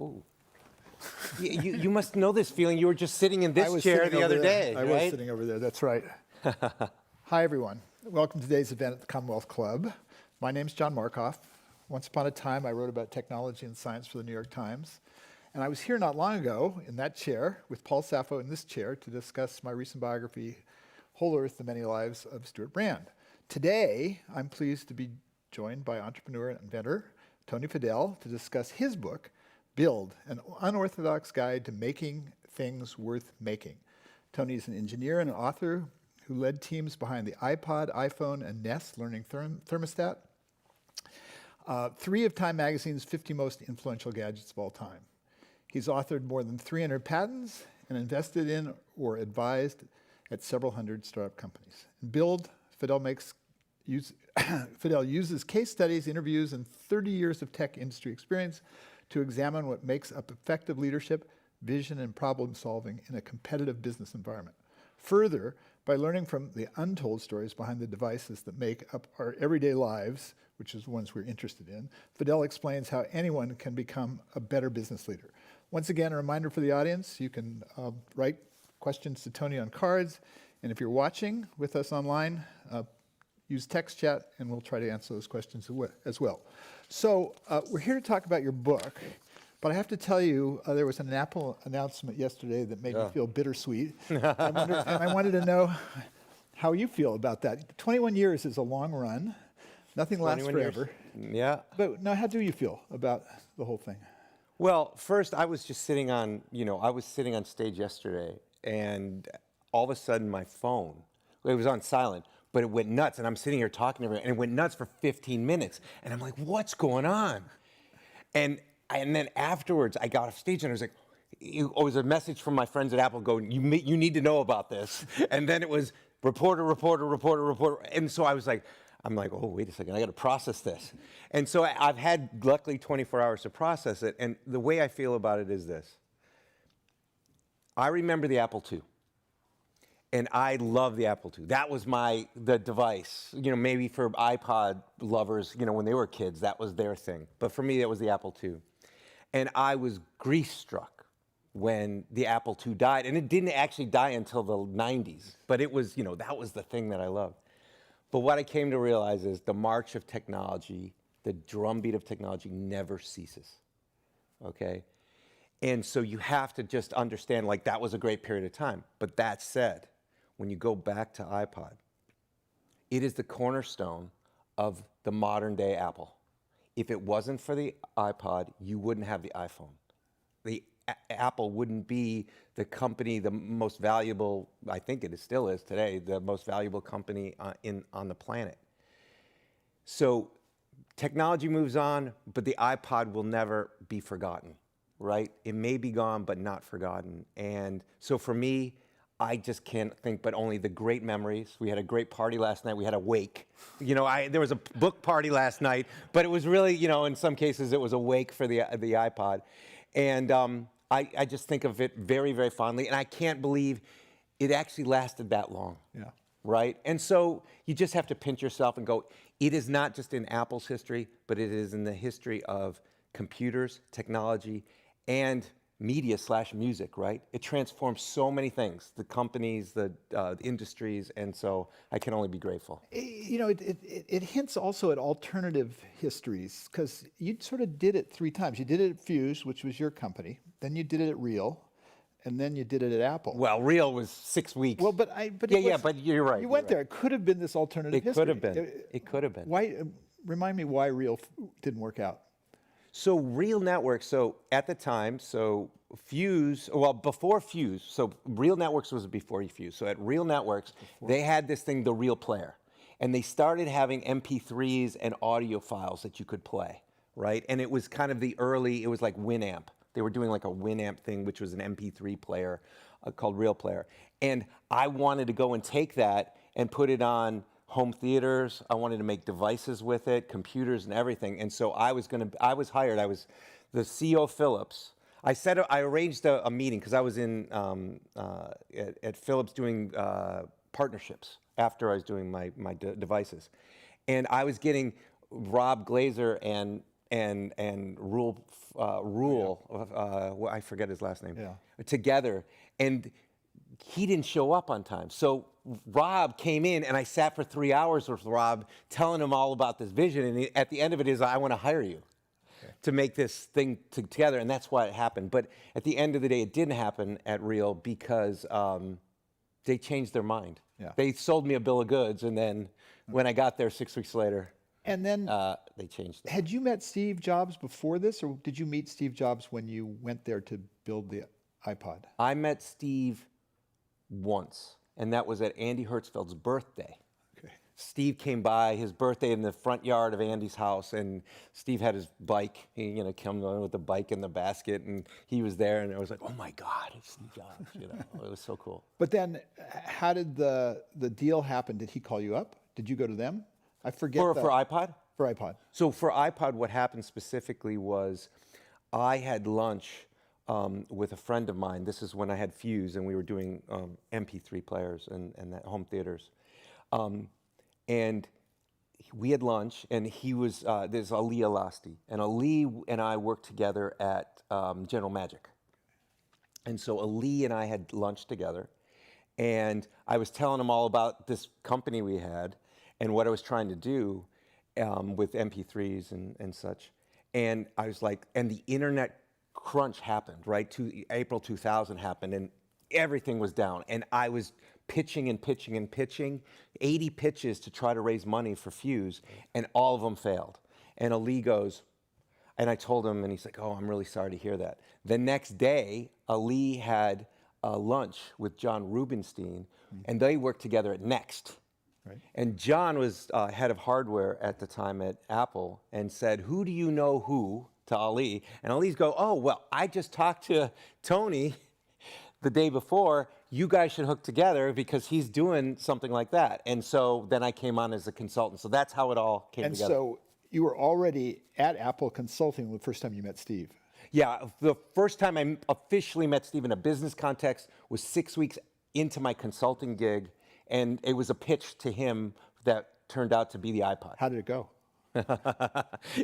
Ooh. You must know this feeling. You were just sitting in this chair the other day, I was sitting over there, that's right. Hi, everyone. Welcome to today's event at the Commonwealth Club. My name's John Markoff. Once upon a time, I wrote about technology and science for the New York Times. And I was here not long ago in that chair with Paul Saffo in this chair to discuss my recent biography, Whole Earth, The Many Lives of Stuart Brand. Today, I'm pleased to be joined by entrepreneur and inventor Tony Fadell to discuss his book, Build, an unorthodox guide to making things worth making. Tony is an engineer and an author who led teams behind the iPod, iPhone, and Nest Learning Thermostat, 3 of Time Magazine's 50 most influential gadgets of all time. He's authored more than 300 patents and invested in or advised at several hundred startup companies. In Build, Fadell uses case studies, interviews, and 30 years of tech industry experience to examine what makes up effective leadership, vision, and problem solving in a competitive business environment. Further, by learning from the untold stories behind the devices that make up our everyday lives, which is the ones we're interested in, Fadell explains how anyone can become a better business leader. Once again, a reminder for the audience, you can write questions to Tony on cards, and if you're watching with us online, use text chat, and we'll try to answer those questions as well. So we're here to talk about your book, but I have to tell you, there was an Apple announcement yesterday that made me feel bittersweet. I wanted to know how you feel about that. 21 years is a long run. Nothing lasts forever. Years. Yeah. But now, how do you feel about the whole thing? Well, first, I was just sitting on, I was sitting on stage yesterday, and all of a sudden my phone, it was on silent, but it went nuts, and I'm sitting here talking to everyone, and it went nuts for 15 minutes, and I'm like, what's going on? And then afterwards, I got off stage, and I was like, it was a message from my friends at Apple going, you need to know about this. And then it was reporter, and so I'm like, oh, wait a second, I got to process this. And so I've had, luckily, 24 hours to process it, and the way I feel about it is this. I remember the Apple II. And I love the Apple II. That was the device. Maybe for iPod lovers, when they were kids, that was their thing. But for me, that was the Apple II. And I was grief-struck when the Apple II died. And it didn't actually die until the 90s. But it was, that was the thing that I loved. But what I came to realize is the march of technology, the drumbeat of technology never ceases, okay? And so you have to just understand, that was a great period of time. But that said, when you go back to iPod, it is the cornerstone of the modern day Apple. If it wasn't for the iPod, you wouldn't have the iPhone. Apple wouldn't be the company, the most valuable, I think it still is today, the most valuable company on the planet. So technology moves on, but the iPod will never be forgotten, right? It may be gone, but not forgotten. And so for me, I just can't think but only the great memories. We had a great party last night. We had a wake. There was a book party last night, but it was really, in some cases, it was a wake for the iPod. And I just think of it very, very fondly. And I can't believe it actually lasted that long. Yeah. Right? And so you just have to pinch yourself and go, it is not just in Apple's history, but it is in the history of computers, technology, and media/music, right? It transforms so many things, the companies, the industries, and so I can only be grateful. It hints also at alternative histories, because you sort of did it 3 times. You did it at Fuse, which was your company, then you did it at Real, and then you did it at Apple. Well, Real was 6 weeks. Well, but you're right. You went there. It could have been this alternative history. It could have been. It could have been. Why? Remind me why Real didn't work out. So Real Networks, so at the time, before Fuse, so Real Networks was before Fuse. So at Real Networks, they had this thing, the Real Player. And they started having MP3s and audio files that you could play, right? And it was kind of it was like Winamp. They were doing like a Winamp thing, which was an MP3 player called Real Player. And I wanted to go and take that and put it on home theaters. I wanted to make devices with it, computers and everything. And so I was hired. I was the CEO of Philips. I arranged a meeting because I was at Philips doing partnerships after I was doing my devices. And I was getting Rob Glazer and and well, I forget his last name, Yeah. together, and he didn't show up on time. So Rob came in, and I sat for 3 hours with Rob, telling him all about this vision. And at the end of it is, I want to hire you to make this thing together, and that's why it happened. But at the end of the day, it didn't happen at Real because they changed their mind. Yeah. They sold me a bill of goods, and then when I got there 6 weeks later, And then, they changed it. had you met Steve Jobs before this, or did you meet Steve Jobs when you went there to build the iPod? I met Steve once, and that was at Andy Hertzfeld's birthday. Okay. Steve came by his birthday in the front yard of Andy's house, and Steve had his bike. He, came on with the bike in the basket, and he was there, and I was like, "Oh my God, it's Steve Jobs!" It was so cool. But then, how did the deal happen? Did he call you up? Did you go to them? I forget. For iPod? For iPod. So for iPod, what happened specifically was I had lunch with a friend of mine. This is when I had Fuse, and we were doing MP3 players and that home theaters. And we had lunch, and he was, there's Ali Elasti. And Ali and I worked together at General Magic. And so Ali and I had lunch together, and I was telling him all about this company we had and what I was trying to do with MP3s and such. And I was like, and the internet crunch happened, right? April 2000 happened, and everything was down. And I was pitching and pitching and pitching, 80 pitches to try to raise money for Fuse, and all of them failed. And Ali goes, and I told him, and he's like, "Oh, I'm really sorry to hear that." The next day, Ali had lunch with John Rubinstein, and they worked together at Next. Right. And John was head of hardware at the time at Apple, and said, "Who do you know who?" to Ali. And Ali's go, "Oh, well, I just talked to Tony the day before. You guys should hook together because he's doing something like that." And so then I came on as a consultant. So that's how it all came And together. so you were already at Apple consulting the first time you met Steve. Yeah, the first time I officially met Steve in a business context was 6 weeks into my consulting gig, and it was a pitch to him that turned out to be the iPod. How did it go?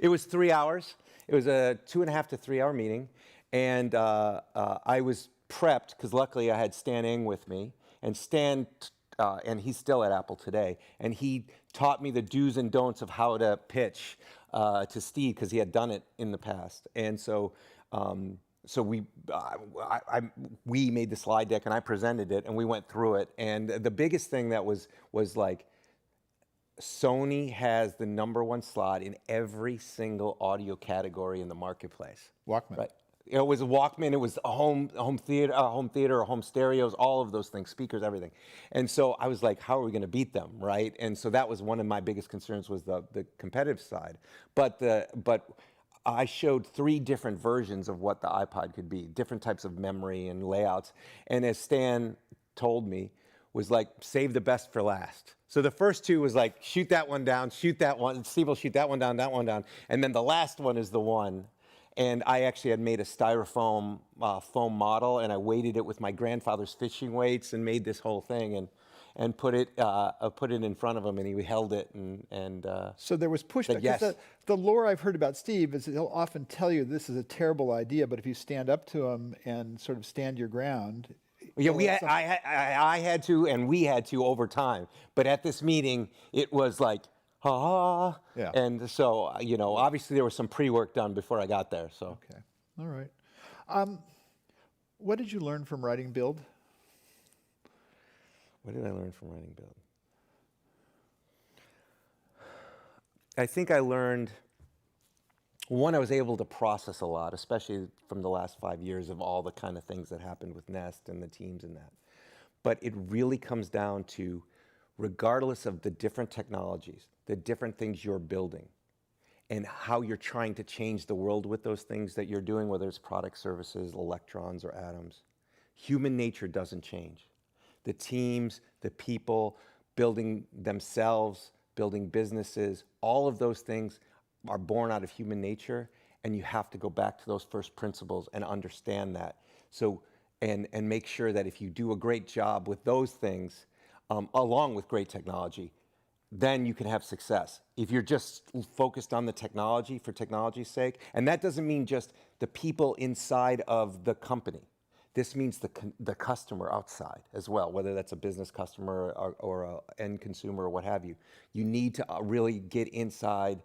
It was 3 hours. It was a 2.5 to 3 hour meeting, and I was prepped because luckily I had Stan Ng with me, and Stan, and he's still at Apple today, and he taught me the do's and don'ts of how to pitch to Steve because he had done it in the past, and so. So we made the slide deck and I presented it and we went through it. And the biggest thing that was like, Sony has the #1 slot in every single audio category in the marketplace. Walkman. Right. It was a Walkman. It was a home theater, home stereos, all of those things, speakers, everything. And so I was like, how are we going to beat them, right? And so that was one of my biggest concerns was the competitive side. But I showed 3 different versions of what the iPod could be, different types of memory and layouts. And as Stan told me, was like, save the best for last. So the first 2 was like, shoot that one down, shoot that one, Steve will shoot that one down, and then the last one is the one. And I actually had made a styrofoam foam model, and I weighted it with my grandfather's fishing weights and made this whole thing and put it in front of him, and he held it and So there was pushback. Yes. 'Cause the lore I've heard about Steve is that he'll often tell you this is a terrible idea, but if you stand up to him and sort of stand your ground. Yeah, I had to, and we had to over time. But at this meeting, it was like, ha. Yeah. And so, obviously there was some pre-work done before I got there. So, Okay, all right. What did you learn from writing Build? what did I learn from writing Build? I think I learned, one, I was able to process a lot, especially from the last 5 years of all the kind of things that happened with Nest and the teams and that. But it really comes down to, regardless of the different technologies, the different things you're building, and how you're trying to change the world with those things that you're doing, whether it's product, services, electrons, or atoms, human nature doesn't change. The teams, the people, building themselves, building businesses, all of those things are born out of human nature, and you have to go back to those first principles and understand that. So, and make sure that if you do a great job with those things, along with great technology, then you can have success. If you're just focused on the technology for technology's sake, and that doesn't mean just the people inside of the company. This means the customer outside as well, whether that's a business customer or an end consumer or what have you. You need to really get inside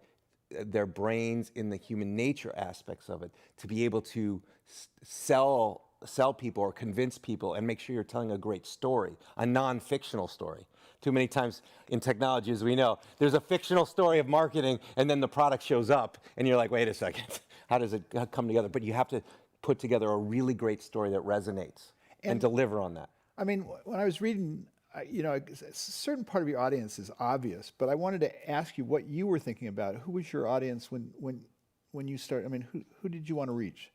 their brains in the human nature aspects of it to be able to sell people or convince people and make sure you're telling a great story, a non-fictional story. Too many times in technology, as we know, there's a fictional story of marketing and then the product shows up and you're like, wait a second, how does it come together? But you have to put together a really great story that resonates and deliver on that. I mean, when I was reading, a certain part of your audience is obvious, but I wanted to ask you what you were thinking about. Who was your audience when you started? I mean, who did you want to reach?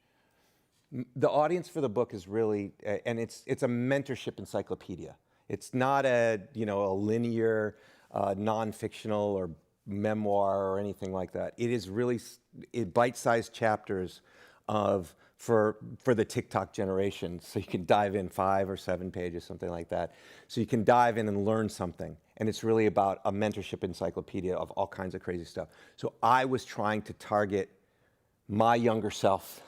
The audience for the book is really, and it's a mentorship encyclopedia. It's not a linear, non-fictional or memoir or anything like that. It is really bite-sized chapters for the TikTok generation. So you can dive in 5 or 7 pages, something like that. So you can dive in and learn something. And it's really about a mentorship encyclopedia of all kinds of crazy stuff. So I was trying to target my younger self.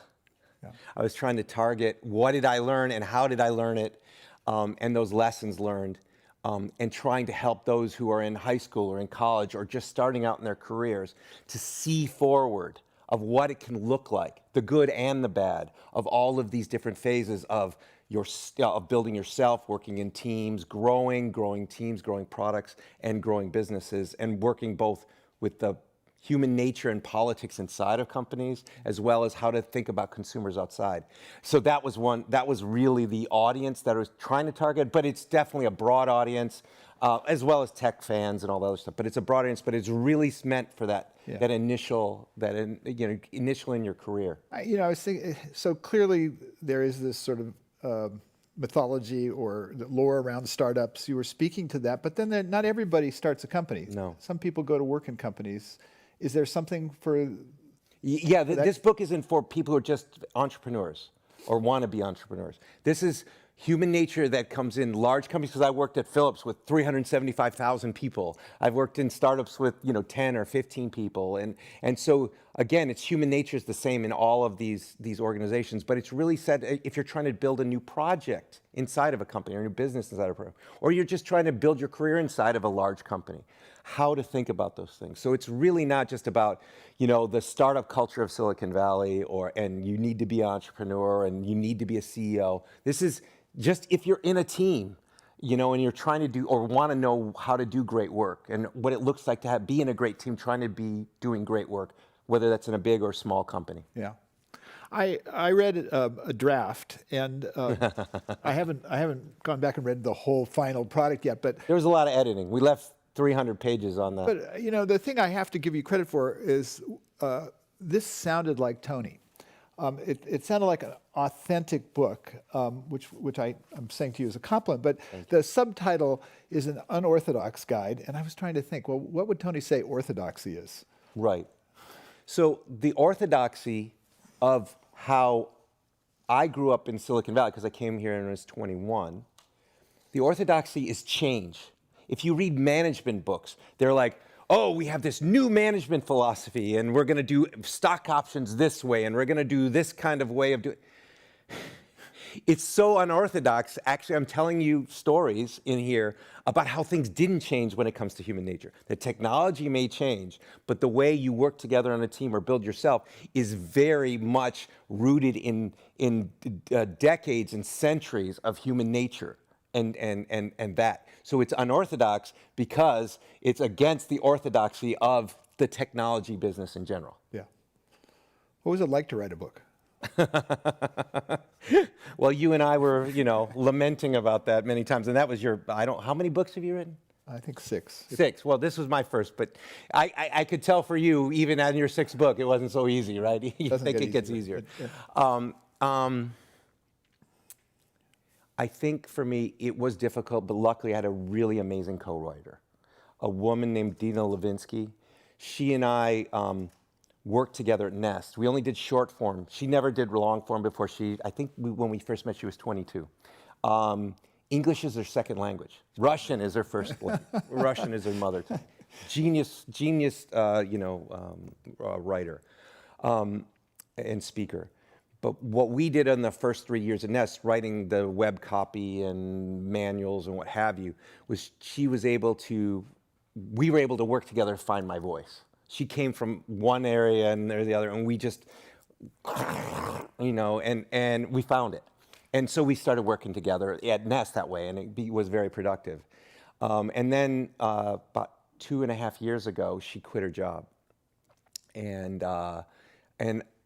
Yeah. I was trying to target what did I learn and how did I learn it, and those lessons learned, and trying to help those who are in high school or in college or just starting out in their careers to see forward of what it can look like, the good and the bad, of all of these different phases of building yourself, working in teams, growing teams, growing products, and growing businesses, and working both with the human nature and politics inside of companies, as well as how to think about consumers outside. So that was really the audience that I was trying to target, but it's definitely a broad audience, as well as tech fans and all the other stuff. But it's a broad audience, but it's really meant for that initial in your career. I was thinking, so clearly there is this sort of mythology or the lore around startups. You were speaking to that, but then not everybody starts a company. No. Some people go to work in companies. Is there something for? Yeah, this book isn't for people who are just entrepreneurs or want to be entrepreneurs. This is human nature that comes in large companies, because I worked at Philips with 375,000 people. I've worked in startups with 10 or 15 people. And so, again, it's human nature is the same in all of these organizations, but it's really said if you're trying to build a new project inside of a company or a new business inside of a program, or you're just trying to build your career inside of a large company, how to think about those things. So it's really not just about, the startup culture of Silicon Valley and you need to be an entrepreneur and you need to be a CEO. This is just if you're in a team, and you're trying to do or want to know how to do great work and what it looks like to be in a great team, trying to be doing great work, whether that's in a big or small company. Yeah. I read a draft, and I haven't gone back and read the whole final product yet. But there was a lot of editing. We left 300 pages on that. But the thing I have to give you credit for is this sounded like Tony. It sounded like an authentic book, which I'm saying to you as a compliment. But the subtitle is an unorthodox guide, and I was trying to think, well, what would Tony say orthodoxy is? Right. So the orthodoxy of how I grew up in Silicon Valley, because I came here when I was 21, the orthodoxy is change. If you read management books, they're like, oh, we have this new management philosophy, and we're going to do stock options this way, and we're going to do this kind of way of doing. It's so unorthodox. Actually, I'm telling you stories in here about how things didn't change when it comes to human nature. The technology may change, but the way you work together on a team or build yourself is very much rooted in decades and centuries of human nature. And that. So it's unorthodox because it's against the orthodoxy of the technology business in general. Yeah. What was it like to write a book? Well, you and I were, lamenting about that many times. And that was how many books have you written? I think 6. 6. Well, this was my first, but I could tell for you, even on your 6th book, it wasn't so easy, right? You think it gets easier. Yeah. I think for me, it was difficult, but luckily I had a really amazing co-writer, a woman named Dina Levinsky. She and I worked together at Nest. We only did short form. She never did long form before when we first met, she was 22. English is her second language. Russian is her first language. Russian is her mother tongue. genius, writer and speaker. But what we did in the first 3 years at Nest, writing the web copy and manuals and what have you, was we were able to work together to find my voice. She came from one area and the other, and we just, and we found it. And so we started working together at Nest that way, and it was very productive. And then about 2.5 years ago, she quit her job. And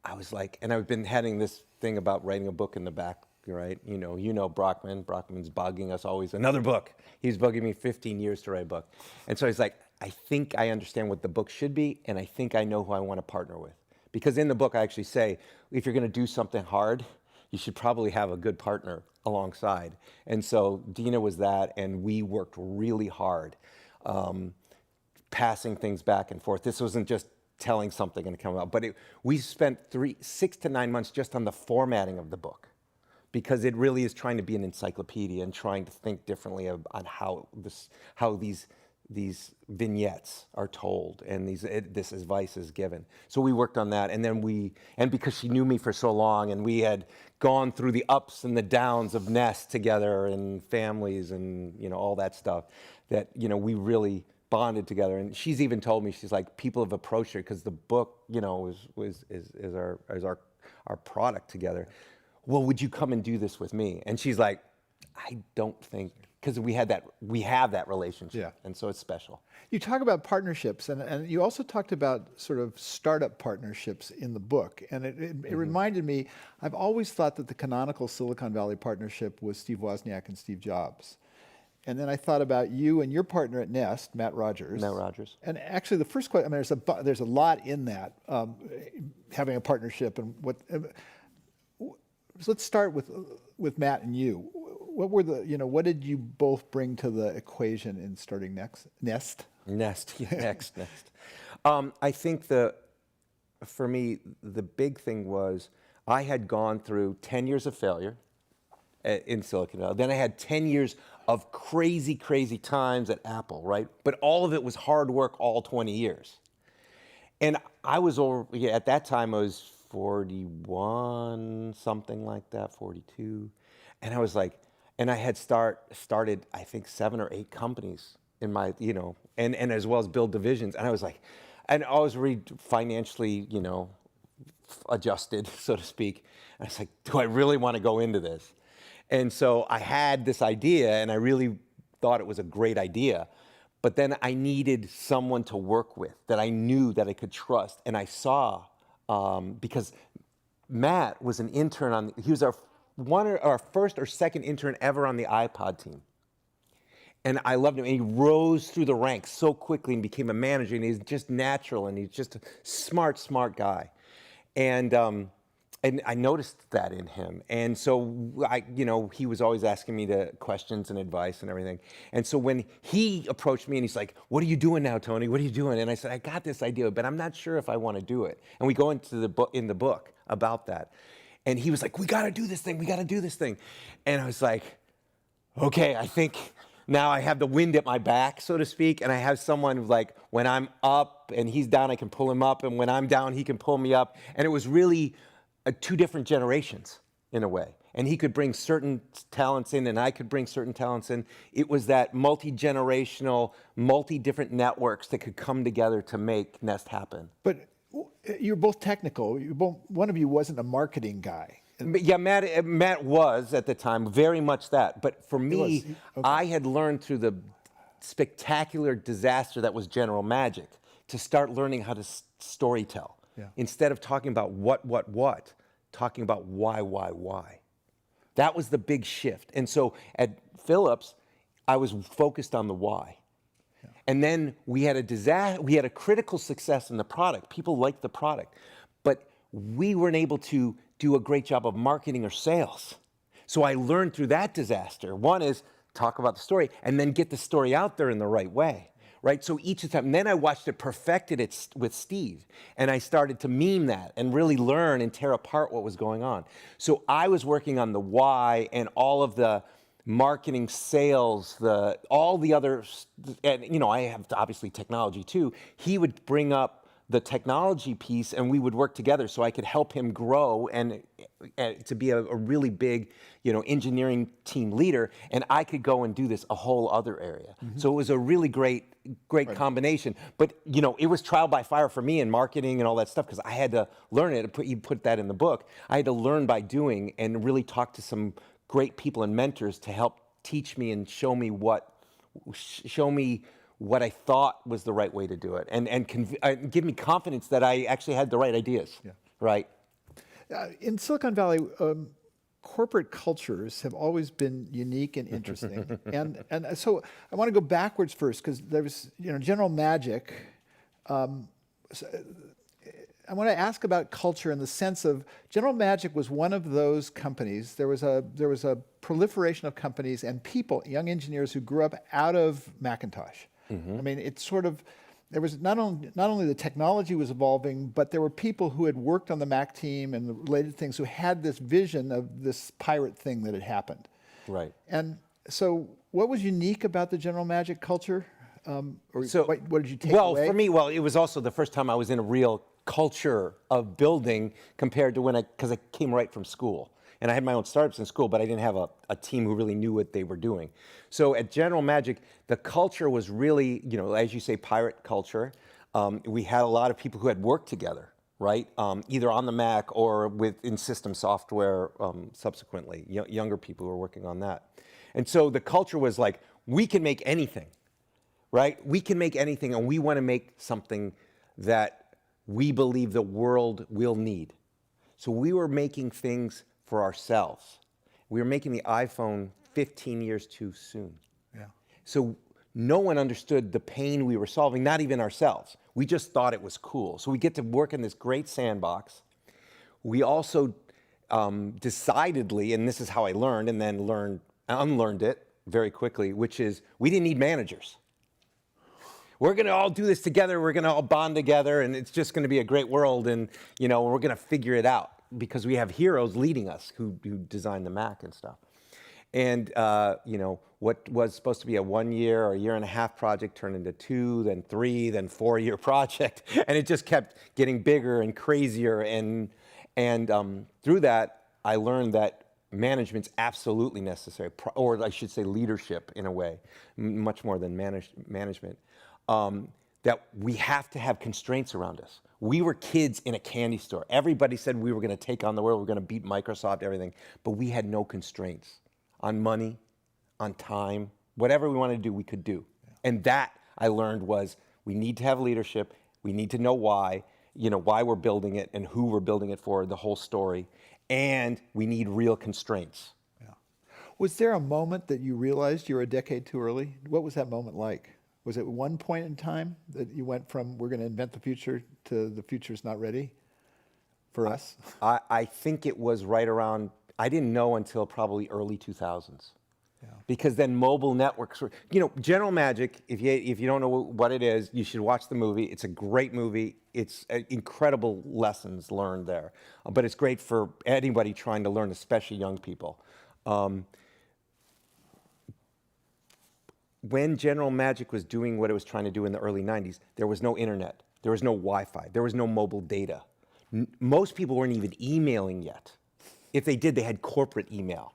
I was like, and I've been having this thing about writing a book in the back, right? You know Brockman. Brockman's bugging us always. Another book. He's bugging me 15 years to write a book. And so he's like, I think I understand what the book should be, and I think I know who I want to partner with. Because in the book, I actually say, if you're going to do something hard, you should probably have a good partner alongside. And so Dina was that, and we worked really hard, passing things back and forth. This wasn't just telling something and come out, but we spent 6 to 9 months just on the formatting of the book, because it really is trying to be an encyclopedia and trying to think differently on how these vignettes are told and this advice is given. So we worked on that, and then because she knew me for so long, and we had gone through the ups and the downs of Nest together and families and all that stuff, that we really bonded together. And she's even told me, she's like, people have approached her because the book is our product together. Well, would you come and do this with me? And she's like, I don't think, because we have that relationship, Yeah. and so it's special. You talk about partnerships, and you also talked about sort of startup partnerships in the book. And it reminded me, I've always thought that the canonical Silicon Valley partnership was Steve Wozniak and Steve Jobs. And then I thought about you and your partner at Nest, Matt Rogers. Matt Rogers. And actually, the first question, there's a lot in that, having a partnership and what. So let's start with Matt and you. What did you both bring to the equation in starting Nest? Nest. I think for me, the big thing was I had gone through 10 years of failure in Silicon Valley. Then I had 10 years of crazy, crazy times at Apple, right? But all of it was hard work all 20 years. And I was at that time, I was 41, something like that, 42. And I was like, and I had started, I think, 7 or 8 companies in my, and as well as build divisions. And I was like, and I was financially, adjusted, so to speak. And I was like, do I really want to go into this? And so I had this idea, and I really thought it was a great idea. But then I needed someone to work with that I knew that I could trust. And I saw, because Matt was an intern he was our first or second intern ever on the iPod team. And I loved him. And he rose through the ranks so quickly and became a manager. And he's just natural, and he's just a smart guy. And I noticed that in him. And so he was always asking me questions and advice and everything. And so when he approached me and he's like, what are you doing now, Tony? What are you doing? And I said, I got this idea, but I'm not sure if I want to do it. And we go into the book about that. And he was like, we got to do this thing. We got to do this thing. And I was like, okay, I think now I have the wind at my back, so to speak. And I have someone who's like, when I'm up and he's down, I can pull him up. And when I'm down, he can pull me up. And it was really 2 different generations in a way. And he could bring certain talents in, and I could bring certain talents in. It was that multi-generational, multi-different networks that could come together to make Nest happen. But you're both technical. One of you wasn't a marketing guy. Yeah, Matt was at the time very much that. But for me, okay. I had learned through the spectacular disaster that was General Magic to start learning how to storytell. Yeah. Instead of talking about what, talking about why. That was the big shift. And so at Philips, I was focused on the why. Yeah. And then we had a critical success in the product. People liked the product, but we weren't able to do a great job of marketing or sales. So I learned through that disaster. One is talk about the story and then get the story out there in the right way. Right, so each time, and then I watched it perfected it with Steve, and I started to meme that and really learn and tear apart what was going on. So I was working on the why and all of the marketing, sales, all the other, and I have obviously technology too. He would bring up the technology piece, and we would work together so I could help him grow and to be a really big, engineering team leader, and I could go and do this a whole other area. So it was a really great combination. But it was trial by fire for me in marketing and all that stuff because I had to learn it. You put that in the book. I had to learn by doing and really talk to some great people and mentors to help teach me and show me what I thought was the right way to do it, and give me confidence that I actually had the right ideas. Yeah. Right. In Silicon Valley, corporate cultures have always been unique and interesting. and so I want to go backwards first because there was, General Magic. I want to ask about culture in the sense of General Magic was one of those companies. There was a proliferation of companies and people, young engineers who grew up out of Macintosh. I mean, it's sort of, there was not only the technology was evolving, but there were people who had worked on the Mac team and the related things who had this vision of this pirate thing that had happened. Right. And so what was unique about the General Magic culture? What did you take away? Well, for me, it was also the first time I was in a real culture of building compared to because I came right from school. And I had my own startups in school, but I didn't have a team who really knew what they were doing. So at General Magic, the culture was really, as you say, pirate culture. We had a lot of people who had worked together, right? Either on the Mac or in system software subsequently, younger people who were working on that. And so the culture was like, we can make anything, right? We can make anything, and we want to make something that we believe the world will need. So we were making things for ourselves. We were making the iPhone 15 years too soon. Yeah. So no one understood the pain we were solving, not even ourselves. We just thought it was cool. So we get to work in this great sandbox. We also decidedly, and this is how I learned, and then unlearned it very quickly, which is we didn't need managers. We're going to all do this together. We're going to all bond together, and it's just going to be a great world, and we're going to figure it out because we have heroes leading us who designed the Mac and stuff. And what was supposed to be a 1 year or a year and a half project turned into 2, then 3, then 4-year project, and it just kept getting bigger and crazier. And through that, I learned that management's absolutely necessary, or I should say leadership in a way, much more than management. That we have to have constraints around us. We were kids in a candy store. Everybody said we were going to take on the world, we were going to beat Microsoft, everything, but we had no constraints on money, on time, whatever we wanted to do, we could do. Yeah. And that I learned was we need to have leadership, we need to know why we're building it and who we're building it for, the whole story, and we need real constraints. Yeah. Was there a moment that you realized you were a decade too early? What was that moment like? Was it one point in time that you went from we're going to invent the future to the future's not ready for us? I think it was right around, I didn't know until probably early 2000s. Yeah. Because then mobile networks were, General Magic, if you don't know what it is, you should watch the movie. It's a great movie. It's incredible lessons learned there. But it's great for anybody trying to learn, especially young people. When General Magic was doing what it was trying to do in the early 90s, there was no internet, there was no Wi-Fi, there was no mobile data. Most people weren't even emailing yet. If they did, they had corporate email.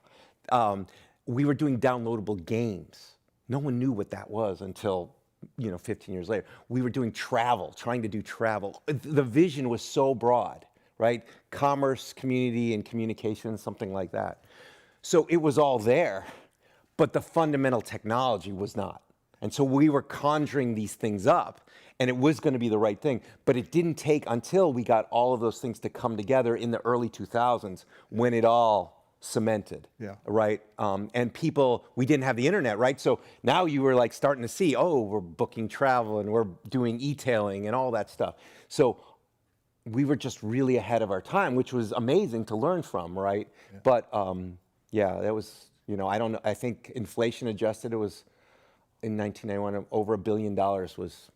We were doing downloadable games. No one knew what that was until 15 years later. We were doing travel, trying to do travel. The vision was so broad, right? Commerce, community, and communication, something like that. So it was all there. But the fundamental technology was not. And so we were conjuring these things up, and it was going to be the right thing. But it didn't take until we got all of those things to come together in the early 2000s when it all cemented, right? And we didn't have the internet, right? So now you were like starting to see, we're booking travel and we're doing e-tailing and all that stuff. So we were just really ahead of our time, which was amazing to learn from, right? Yeah. But that was... I don't know. I think inflation adjusted, it was in 1991 over $1 billion was.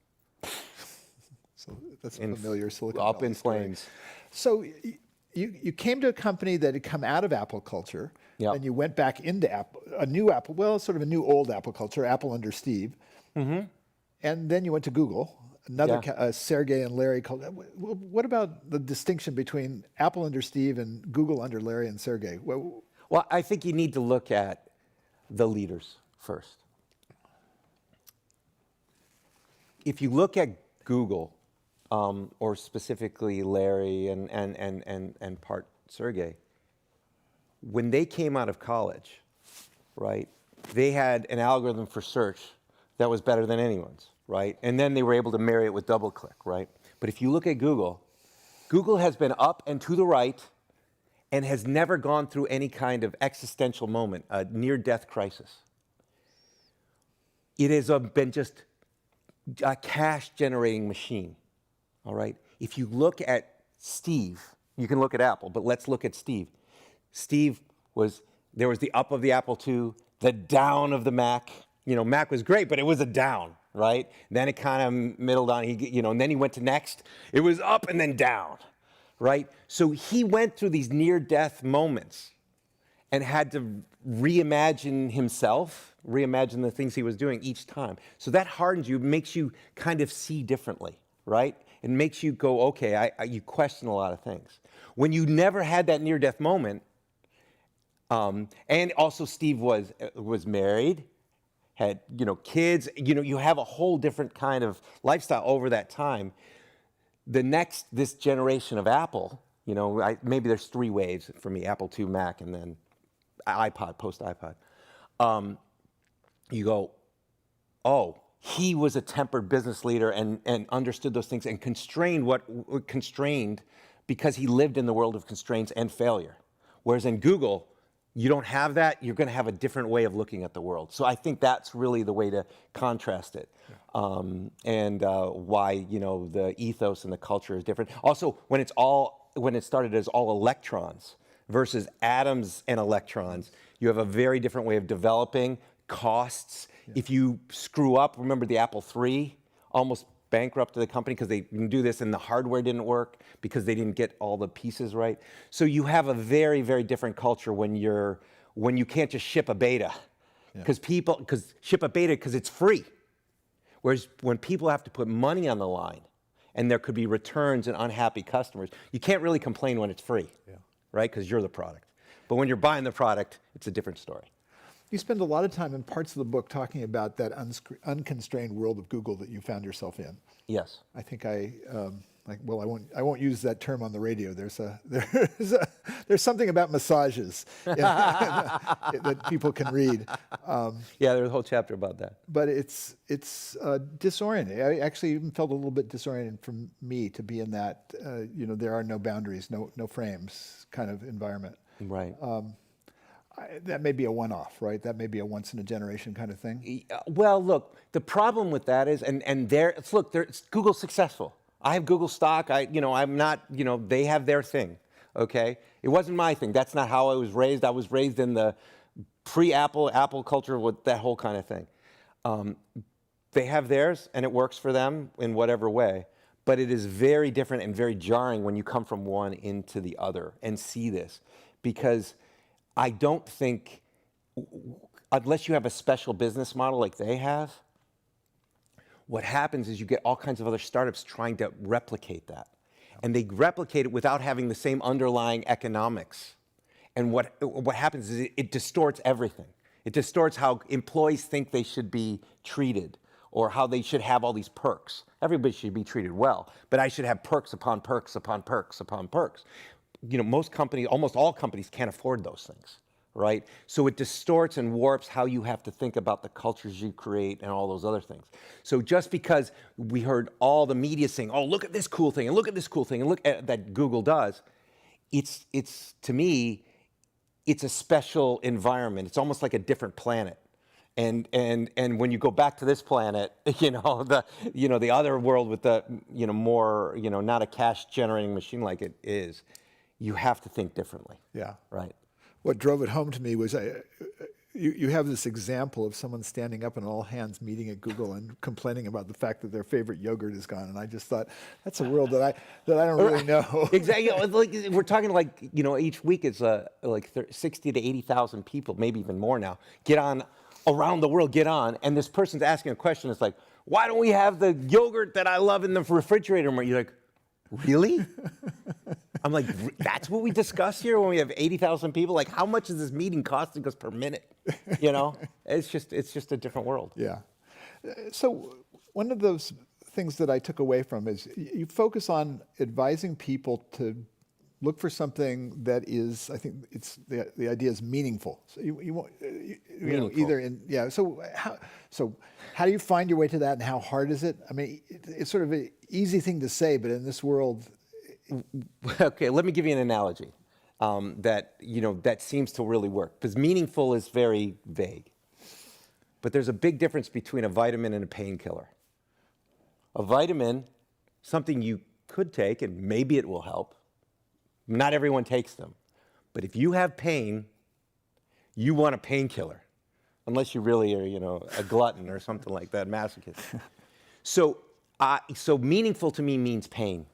So that's a familiar Silicon up Valley in flames. So you came to a company that had come out of Apple culture, Yep. and you went back into Apple, a new Apple, well, sort of a new old Apple culture, Apple under Steve. And then you went to Google, another Yeah. Sergey and Larry. What about the distinction between Apple under Steve and Google under Larry and Sergey? Well, I think you need to look at the leaders first. If you look at Google, or specifically Larry and part Sergey, when they came out of college, right, they had an algorithm for search that was better than anyone's, right? And then they were able to marry it with DoubleClick, right? But if you look at Google, Google has been up and to the right and has never gone through any kind of existential moment, a near-death crisis. It has been just a cash-generating machine, all right? If you look at Steve, you can look at Apple, but let's look at Steve. Steve there was the up of the Apple II, the down of the Mac. You know, Mac was great, but it was a down, right? Then it kind of middled on, and then he went to Next. It was up and then down, right? So he went through these near-death moments and had to reimagine himself, reimagine the things he was doing each time. So that hardens you, makes you kind of see differently, right? It makes you go, okay, you question a lot of things. When you never had that near-death moment, and also Steve was married, had kids, you have a whole different kind of lifestyle over that time. This generation of Apple, maybe there's 3 waves for me: Apple II, Mac, and then iPod, post-iPod. You go, oh, he was a tempered business leader and understood those things and constrained because he lived in the world of constraints and failure. Whereas in Google, you don't have that. You're going to have a different way of looking at the world. So I think that's really the way to contrast it, and why the ethos and the culture is different. Also, when it started as all electrons versus atoms and electrons, you have a very different way of developing costs. Yeah. If you screw up, remember the Apple III almost bankrupted the company because they didn't do this and the hardware didn't work because they didn't get all the pieces right. So you have a very, very different culture when you can't just ship a beta, because ship a beta because it's free. Whereas when people have to put money on the line and there could be returns and unhappy customers, you can't really complain when it's free, right? Because you're the product. But when you're buying the product, it's a different story. You spend a lot of time in parts of the book talking about that unconstrained world of Google that you found yourself in. Yes. I think I won't use that term on the radio. There's something about massages that people can read. Yeah, there's a whole chapter about that. But it's disorienting. I actually even felt a little bit disoriented for me to be in that there are no boundaries, no frames kind of environment. Right. That may be a one-off, right? That may be a once-in-a-generation kind of thing. Well, look, the problem with that is, Google's successful. I have Google stock. I'm not. They have their thing. Okay, it wasn't my thing. That's not how I was raised. I was raised in the pre-Apple culture with that whole kind of thing. They have theirs, and it works for them in whatever way. But it is very different and very jarring when you come from one into the other and see this, because I don't think, unless you have a special business model like they have, what happens is you get all kinds of other startups trying to replicate that. And they replicate it without having the same underlying economics. And what happens is it distorts everything. It distorts how employees think they should be treated, or how they should have all these perks. Everybody should be treated well, but I should have perks upon perks upon perks upon perks. Most companies, almost all companies, can't afford those things, right? So it distorts and warps how you have to think about the cultures you create and all those other things. So just because we heard all the media saying, oh, look at this cool thing, and look at this cool thing, and look at that Google does, it's to me, it's a special environment. It's almost like a different planet. And when you go back to this planet, the other world with the more not a cash generating machine like it is, you have to think differently. Yeah. Right. What drove it home to me was you have this example of someone standing up in an all-hands meeting at Google and complaining about the fact that their favorite yogurt is gone, and I just thought that's a world that I don't really know. Exactly. Like, we're talking like, each week it's 60 to 80,000 people, maybe even more now, get on around the world, and this person's asking a question. It's like, why don't we have the yogurt that I love in the refrigerator more? You're like, really? I'm like, that's what we discuss here when we have 80,000 people? Like, how much is this meeting costing us per minute? It's just a different world. Yeah. So one of those things that I took away from is you focus on advising people to look for something that is, I think it's the idea is meaningful. So you want either in So how do you find your way to that, and how hard is it? I mean, it's sort of an easy thing to say, but in this world. Okay, let me give you an analogy that seems to really work, because meaningful is very vague. But there's a big difference between a vitamin and a painkiller. A vitamin, something you could take, and maybe it will help. Not everyone takes them. But if you have pain, you want a painkiller, unless you really are, a glutton or something like that, masochist. So meaningful to me means pain.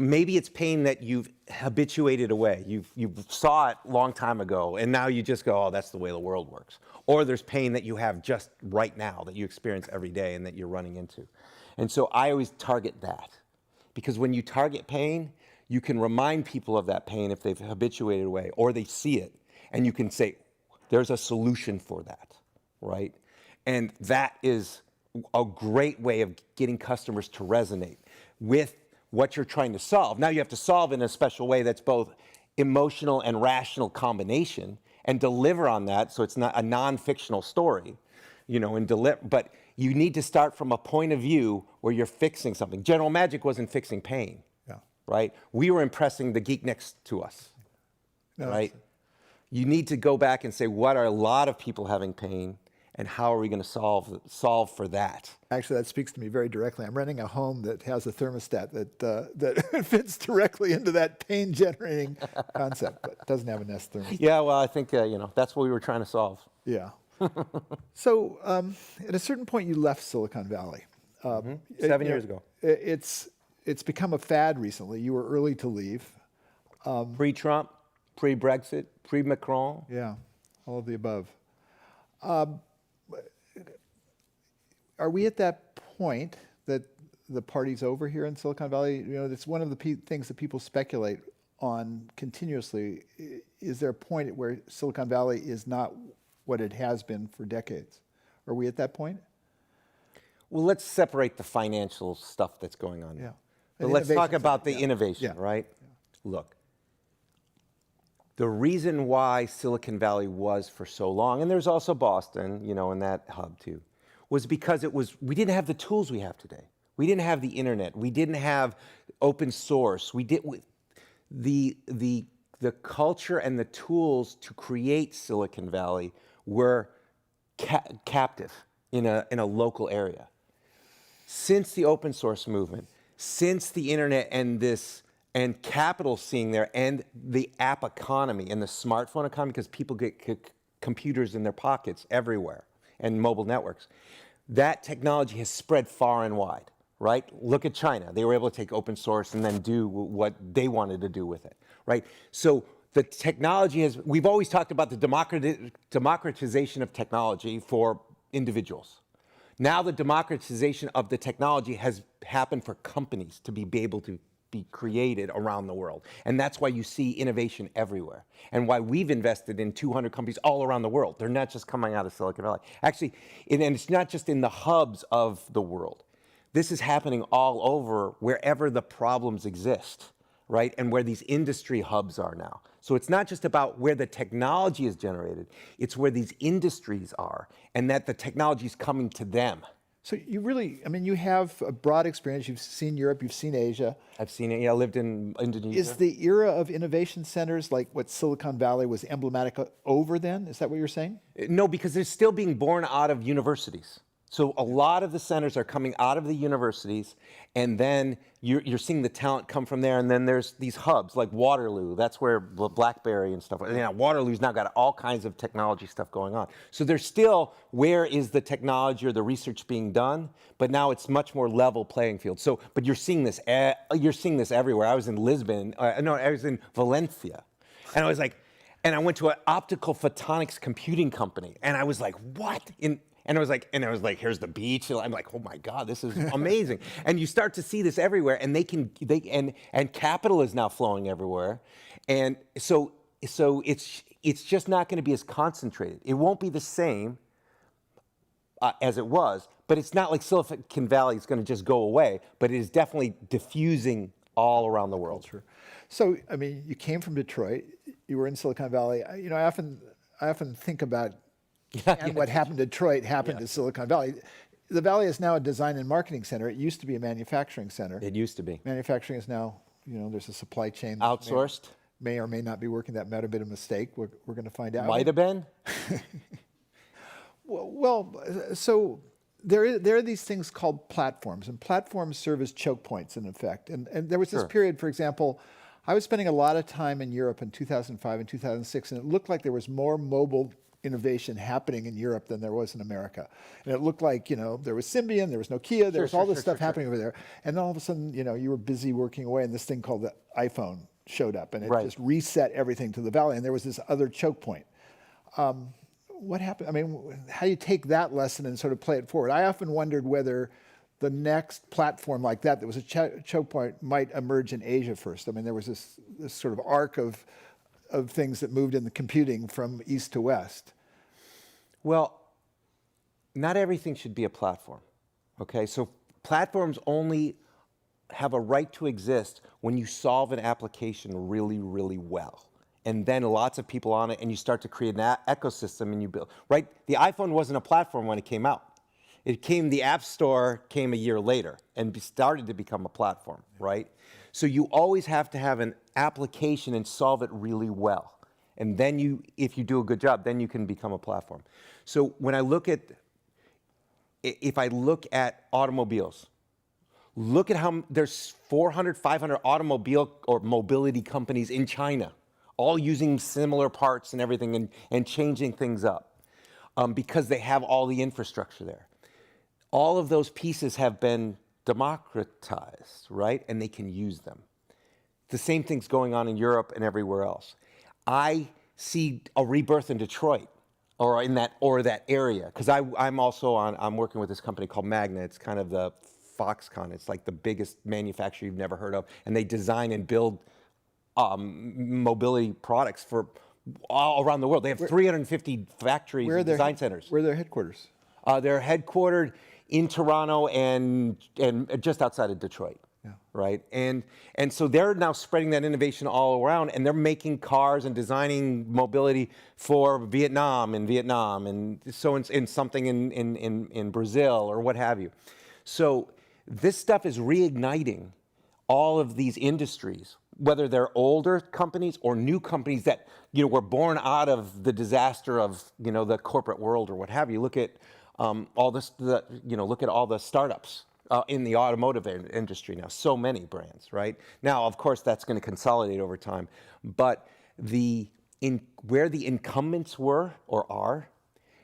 Maybe it's pain that you've habituated away. You saw it a long time ago, and now you just go, oh, that's the way the world works. Or there's pain that you have just right now that you experience every day and that you're running into. And so I always target that. Because when you target pain, you can remind people of that pain if they've habituated away, or they see it, and you can say, there's a solution for that, right? And that is a great way of getting customers to resonate with what you're trying to solve. Now you have to solve in a special way that's both emotional and rational combination, and deliver on that so it's not a non-fictional story, but you need to start from a point of view where you're fixing something. General Magic wasn't fixing pain, right? We were impressing the geek next to us, right? You need to go back and say, what are a lot of people having pain, and how are we going to solve for that? Actually, that speaks to me very directly. I'm renting a home that has a thermostat that fits directly into that pain-generating concept, but doesn't have a Nest thermostat. Yeah, well, I think that's what we were trying to solve. Yeah. So at a certain point, you left Silicon Valley. 7 years ago. It's become a fad recently. You were early to leave. Pre-Trump, pre-Brexit, pre-Macron. Yeah, all of the above. Are we at that point that the party's over here in Silicon Valley? It's one of the things that people speculate on continuously. Is there a point where Silicon Valley is not what it has been for decades? Are we at that point? Well, let's separate the financial stuff that's going on. Yeah. But let's talk about the innovation, right? Yeah. Look, the reason why Silicon Valley was for so long, and there's also Boston, in that hub too, was because we didn't have the tools we have today. We didn't have the internet. We didn't have open source. The culture and the tools to create Silicon Valley were captive in a local area. Since the open source movement, since the internet and capital seeing there, and the app economy and the smartphone economy, because people get computers in their pockets everywhere, and mobile networks, that technology has spread far and wide, right? Look at China. They were able to take open source and then do what they wanted to do with it, right? So the technology we've always talked about the democratization of technology for individuals. Now the democratization of the technology has happened for companies to be able to be created around the world. And that's why you see innovation everywhere, and why we've invested in 200 companies all around the world. They're not just coming out of Silicon Valley. Actually, and it's not just in the hubs of the world. This is happening all over wherever the problems exist, right? And where these industry hubs are now. So it's not just about where the technology is generated, it's where these industries are, and that the technology is coming to them. So you have a broad experience. You've seen Europe, you've seen Asia. I've seen it. Yeah, I lived in Indonesia. Is the era of innovation centers like what Silicon Valley was emblematic over then? Is that what you're saying? No, because they're still being born out of universities. So a lot of the centers are coming out of the universities, and then you're seeing the talent come from there. And then there's these hubs like Waterloo. That's where BlackBerry and stuff. Waterloo's now got all kinds of technology stuff going on. So there's still, where is the technology or the research being done? But now it's much more level playing field. So, but you're seeing this. You're seeing this everywhere. I was in Lisbon. No, I was in Valencia, and I was like, and I went to an optical photonics computing company, and I was like, what? And I was like, here's the beach. And I'm like, oh my God, this is amazing. And you start to see this everywhere, and and capital is now flowing everywhere. And so it's just not going to be as concentrated. It won't be the same as it was, but it's not like Silicon Valley is going to just go away, but it is definitely diffusing all around the world. Sure. So, I mean, you came from Detroit, you were in Silicon Valley. I often think about and what happened to Detroit happened to Silicon Valley. The Valley is now a design and marketing center. It used to be a manufacturing center. It used to be. Manufacturing is now, there's a supply chain. Outsourced? May or may not be working. That might have been a mistake. We're going to find out. Might have been. So there are these things called platforms, and platforms serve as choke points in effect. And there was this period, for example, I was spending a lot of time in Europe in 2005 and 2006, and it looked like there was more mobile innovation happening in Europe than there was in America. And it looked like, there was Symbian, there was Nokia, there was all this stuff happening over there. And then all of a sudden, you were busy working away, and this thing called the iPhone showed up, and it just reset everything to the Valley, and there was this other choke point. What happened? I mean, how do you take that lesson and sort of play it forward? I often wondered whether the next platform like that was a choke point might emerge in Asia first. I mean, there was this sort of arc of things that moved in the computing from east to west. Well, not everything should be a platform, okay? So platforms only have a right to exist when you solve an application really, really well. And then lots of people on it, and you start to create an ecosystem, and you build, right? The iPhone wasn't a platform when it came out. The App Store came a year later and started to become a platform, right? So you always have to have an application and solve it really well. And then if you do a good job, then you can become a platform. So when if I look at automobiles, look at how there's 400, 500 automobile or mobility companies in China, all using similar parts and everything and changing things up because they have all the infrastructure there. All of those pieces have been democratized, right? And they can use them. The same thing's going on in Europe and everywhere else. I see a rebirth in Detroit or that area, because I'm working with this company called Magna. It's kind of the Foxconn. It's like the biggest manufacturer you've never heard of, and they design and build mobility products for all around the world. They have 350 factories and design centers. Where are their headquarters? They're headquartered in Toronto and just outside of Detroit. Right, and so they're now spreading that innovation all around, and they're making cars and designing mobility for Vietnam, and so in something in Brazil or what have you. So this stuff is reigniting all of these industries, whether they're older companies or new companies that were born out of the disaster of the corporate world or what have you. Look at look at all the startups. In the automotive industry now, so many brands, right? Now, of course, that's going to consolidate over time, but where the incumbents were or are,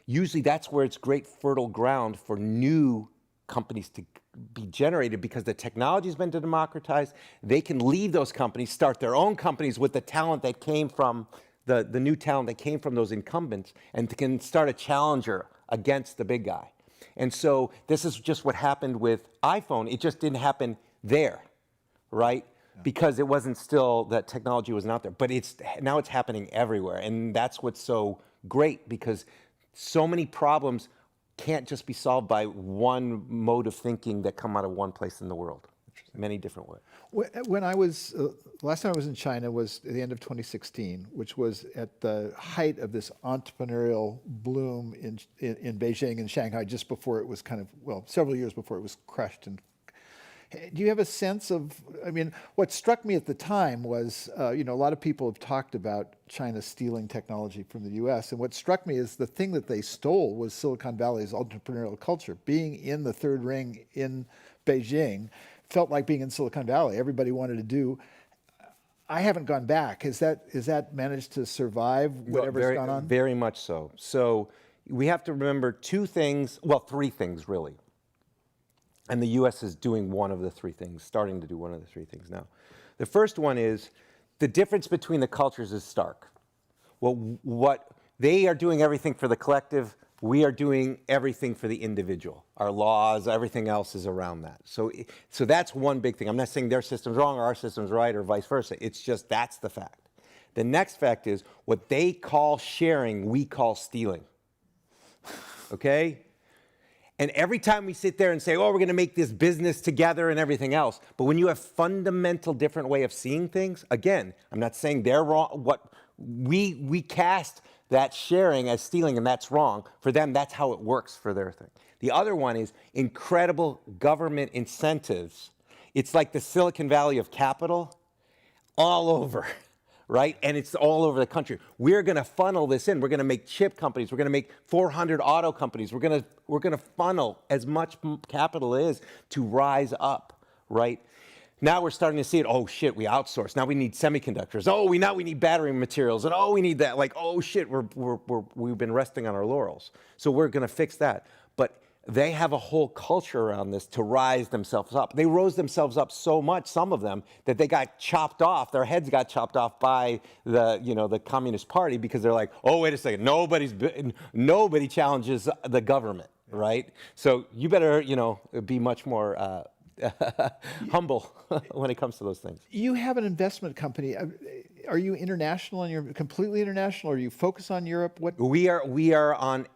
usually that's where it's great fertile ground for new companies to be generated because the technology's been democratized. They can leave those companies, start their own companies with the talent that came from the new talent that came from those incumbents, and can start a challenger against the big guy. And so this is just what happened with iPhone. It just didn't happen there, right? Because it wasn't still, that technology wasn't out there. But now it's happening everywhere. And that's what's so great, because so many problems can't just be solved by one mode of thinking that come out of one place in the world. Many different ways. When I was, last time I was in China was at the end of 2016, which was at the height of this entrepreneurial bloom in Beijing and Shanghai, just before it was several years before it was crushed. Do you have a sense of, I mean, what struck me at the time was, a lot of people have talked about China stealing technology from the US. And what struck me is the thing that they stole was Silicon Valley's entrepreneurial culture. Being in the third ring in Beijing felt like being in Silicon Valley. Everybody wanted to do. I haven't gone back. Is that managed to survive whatever's gone on? Very much so. So we have to remember three things really. And the U.S. is doing one of the three things, starting to do one of the three things now. The first one is the difference between the cultures is stark. What they are doing everything for the collective, we are doing everything for the individual. Our laws, everything else is around that. So that's one big thing. I'm not saying their system's wrong or our system's right or vice versa. It's just that's the fact. The next fact is what they call sharing, we call stealing. Okay? And every time we sit there and say, oh, we're going to make this business together and everything else, but when you have fundamental different way of seeing things, again, I'm not saying they're wrong. What we cast that sharing as stealing, and that's wrong. For them, that's how it works for their thing. The other one is incredible government incentives. It's like the Silicon Valley of capital all over. Right? And it's all over the country. We're going to funnel this in. We're going to make chip companies. We're going to make 400 auto companies. We're going to funnel as much capital is to rise up, right? Now we're starting to see it. Oh shit, we outsource. Now we need semiconductors. Oh, now we need battery materials. And oh, we need that. Like, oh shit, we've been resting on our laurels. So we're going to fix that. But they have a whole culture around this to rise themselves up. They rose themselves up so much, some of them, that they got chopped off. Their heads got chopped off by the Communist Party because they're like, oh, wait a second, nobody challenges the government, right? So you better, be much more humble when it comes to those things. You have an investment company. Are you international and you're completely international? Or are you focused on Europe? What? We are on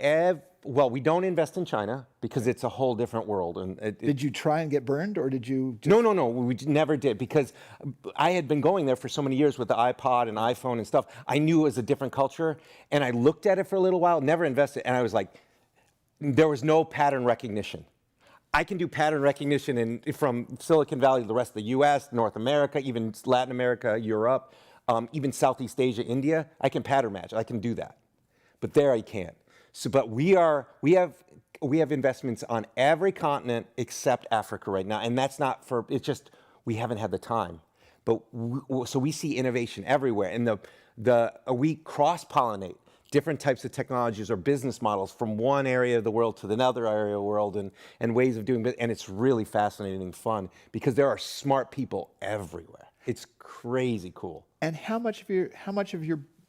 well, we don't invest in China because it's a whole different world. And did you try and get burned, or did you? No, we never did, because I had been going there for so many years with the iPod and iPhone and stuff. I knew it was a different culture, and I looked at it for a little while, never invested, and I was like, there was no pattern recognition. I can do pattern recognition from Silicon Valley to the rest of the U.S., North America, even Latin America, Europe, even Southeast Asia, India. I can pattern match. I can do that, but there I can't. So, but we have investments on every continent except Africa right now, and that's not for. It's just we haven't had the time. But so we see innovation everywhere, and we cross-pollinate different types of technologies or business models from one area of the world to another area of the world, and ways of doing it, and it's really fascinating and fun because there are smart people everywhere. It's crazy cool. And how much of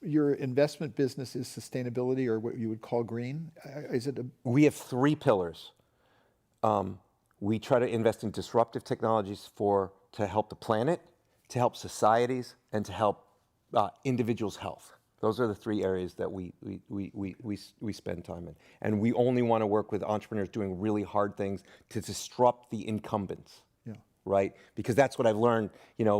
your investment business is sustainability, or what you would call green? Is it? We have three pillars. We try to invest in disruptive technologies to help the planet, to help societies, and to help individuals' health. Those are the three areas that we spend time in. And we only want to work with entrepreneurs doing really hard things to disrupt the incumbents. Yeah. Right? Because that's what I've learned,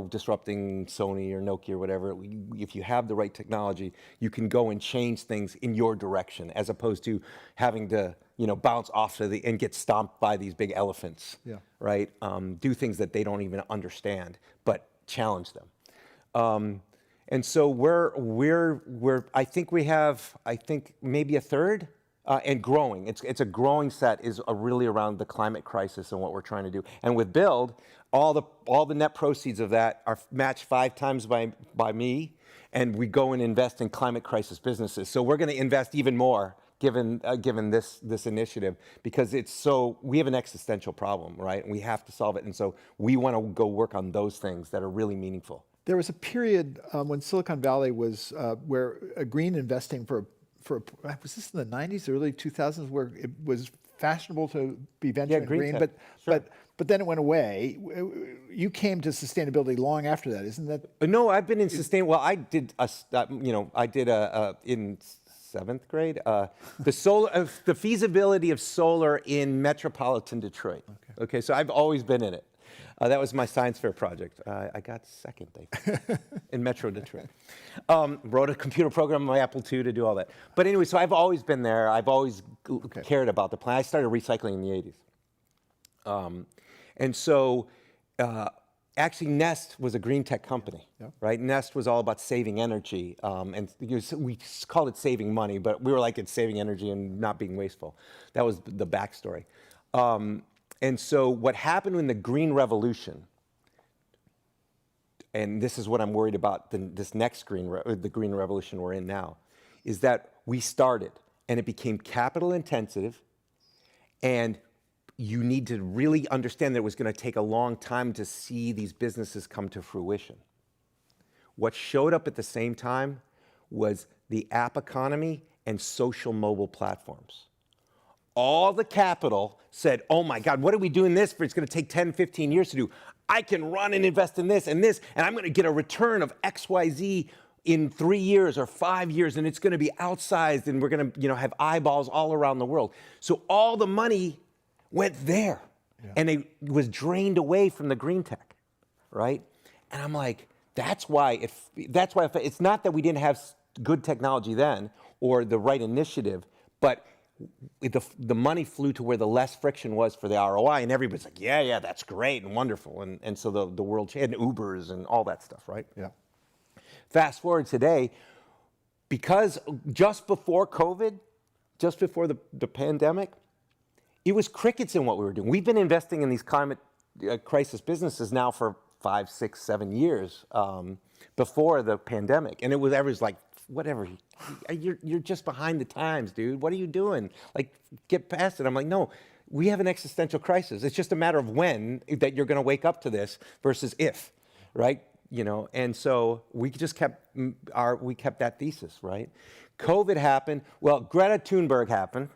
disrupting Sony or Nokia or whatever. If you have the right technology, you can go and change things in your direction, as opposed to having to, bounce off and get stomped by these big elephants. Yeah. Right? Do things that they don't even understand, but challenge them. And so I think we have, maybe a third. And growing. It's a growing set is really around the climate crisis and what we're trying to do. And with Build, all the net proceeds of that are matched 5 times by me, and we go and invest in climate crisis businesses. So we're going to invest even more given this initiative, because we have an existential problem, right? And we have to solve it. And so we want to go work on those things that are really meaningful. There was a period when Silicon Valley was where green investing was this in the 90s, the early 2000s, where it was fashionable to be venture green, tech. Sure. but then it went away. You came to sustainability long after that, isn't that? No, I've been in sustainable. Well, I did in 7th grade the feasibility of solar in metropolitan Detroit. Okay, so I've always been in it. That was my science fair project. I got second, I think, in Metro Detroit. Wrote a computer program on my Apple II to do all that. But anyway, so I've always been there. I've always cared about the planet. I started recycling in the 80s. And so actually, Nest was a green tech company, right? Nest was all about saving energy, and we called it saving money, but we were like, it's saving energy and not being wasteful. That was the backstory. And so what happened in the Green Revolution, and this is what I'm worried about, this next the Green Revolution we're in now, is that we started, and it became capital intensive, and you need to really understand that it was going to take a long time to see these businesses come to fruition. What showed up at the same time was the app economy and social mobile platforms. All the capital said, oh my God, what are we doing this for? It's going to take 10, 15 years to do. I can run and invest in this, and I'm going to get a return of XYZ in 3 years or 5 years, and it's going to be outsized, and we're going to have eyeballs all around the world. So all the money went there, and it was drained away from the green tech, right? And I'm like, that's why it's not that we didn't have good technology then or the right initiative, but the money flew to where the less friction was for the ROI, and everybody's like, yeah, that's great and wonderful, and so the world changed, and Ubers and all that stuff, right? Yeah. Fast forward today, because just before COVID, just before the pandemic, it was crickets in what we were doing. We've been investing in these climate crisis businesses now for 5, 6, 7 years before the pandemic. And everyone's like, whatever, you're just behind the times, dude. What are you doing? Like, get past it. I'm like, no, we have an existential crisis. It's just a matter of when that you're going to wake up to this versus if, right? And so we just kept that thesis, right? COVID happened. Well, Greta Thunberg happened.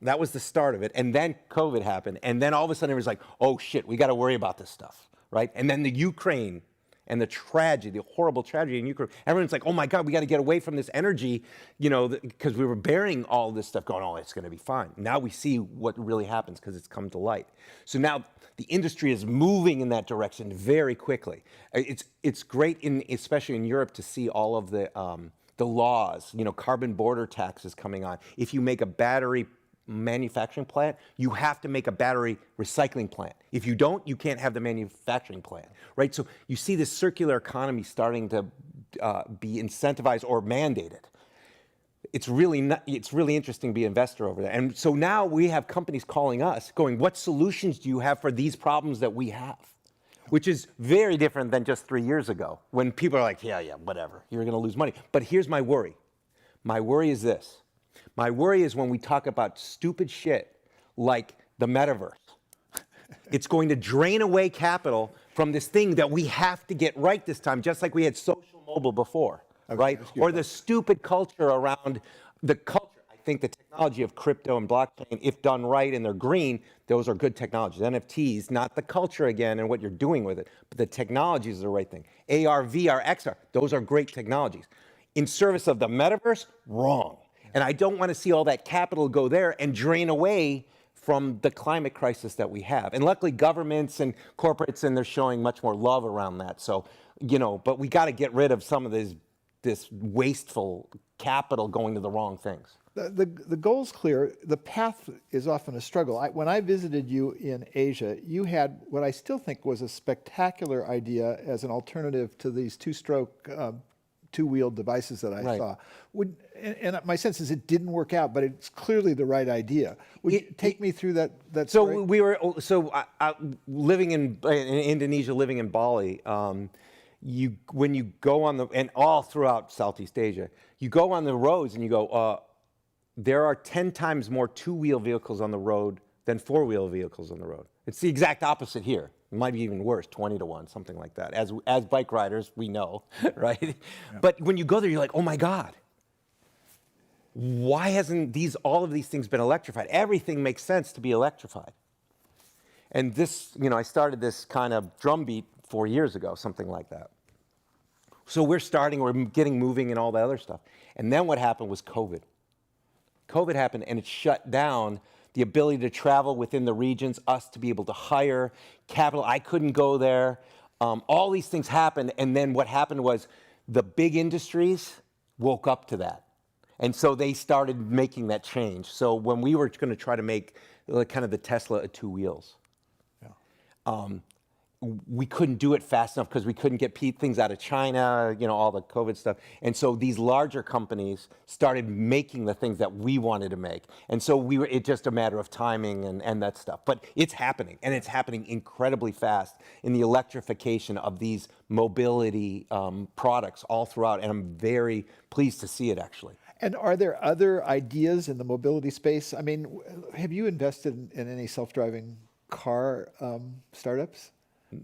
That was the start of it. And then COVID happened. And then all of a sudden it was like, oh shit, we got to worry about this stuff, right? And then the Ukraine and the horrible tragedy in Ukraine. Everyone's like, oh my God, we got to get away from this energy, because we were bearing all this stuff going, oh, it's going to be fine. Now we see what really happens because it's come to light. So now the industry is moving in that direction very quickly. It's great, especially in Europe, to see all of the laws, carbon border taxes coming on. If you make a battery manufacturing plant, you have to make a battery recycling plant. If you don't, you can't have the manufacturing plant, right? So you see this circular economy starting to be incentivized or mandated. It's really interesting to be an investor over there. And so now we have companies calling us, going, what solutions do you have for these problems that we have? Which is very different than just 3 years ago, when people are like, yeah, whatever, you're going to lose money. But here's my worry. My worry is this. My worry is when we talk about stupid shit like the metaverse. It's going to drain away capital from this thing that we have to get right this time, just like we had social mobile before, right? Or the stupid culture around the culture. I think the technology of crypto and blockchain, if done right and they're green, those are good technologies. NFTs, not the culture again and what you're doing with it, but the technology is the right thing. AR, VR, XR, those are great technologies. In service of the metaverse, wrong. And I don't want to see all that capital go there and drain away from the climate crisis that we have. And luckily governments and corporates, and they're showing much more love around that. So, but we got to get rid of some of this wasteful capital going to the wrong things. The goal's clear. The path is often a struggle. When I visited you in Asia, you had what I still think was a spectacular idea as an alternative to these two-stroke two-wheeled devices that I saw. And my sense is it didn't work out, but it's clearly the right idea. Would you take me through that story? So we were living in Indonesia, living in Bali. When you go on and all throughout Southeast Asia, you go on the roads and you go, there are 10 times more two-wheel vehicles on the road than four-wheel vehicles on the road. It's the exact opposite here. It might be even worse, 20 to 1, something like that. As bike riders, we know, right? Yeah. But when you go there, you're like, oh my God, why hasn't all of these things been electrified? Everything makes sense to be electrified. And this, I started this kind of drumbeat 4 years ago, something like that. So we're getting moving and all that other stuff. And then what happened was COVID. COVID happened and it shut down the ability to travel within the regions, us to be able to hire capital. I couldn't go there. All these things happened, and then what happened was the big industries woke up to that. And so they started making that change. So when we were going to try to make kind of the Tesla of two wheels, we couldn't do it fast enough because we couldn't get things out of China, all the COVID stuff. And so these larger companies started making the things that we wanted to make. And so it's just a matter of timing and that stuff. But it's happening, and it's happening incredibly fast in the electrification of these mobility products all throughout. And I'm very pleased to see it, actually. And are there other ideas in the mobility space? I mean, have you invested in any self-driving car startups?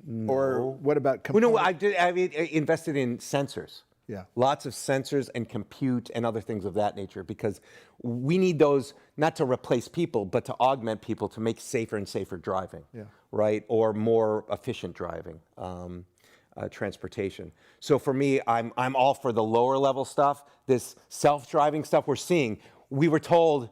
No. Or what about Well, no, I invested in sensors. Yeah. Lots of sensors and compute and other things of that nature, because we need those not to replace people, but to augment people to make safer and safer driving, right? Or more efficient driving, transportation. So for me, I'm all for the lower level stuff. This self-driving stuff we're seeing. We were told,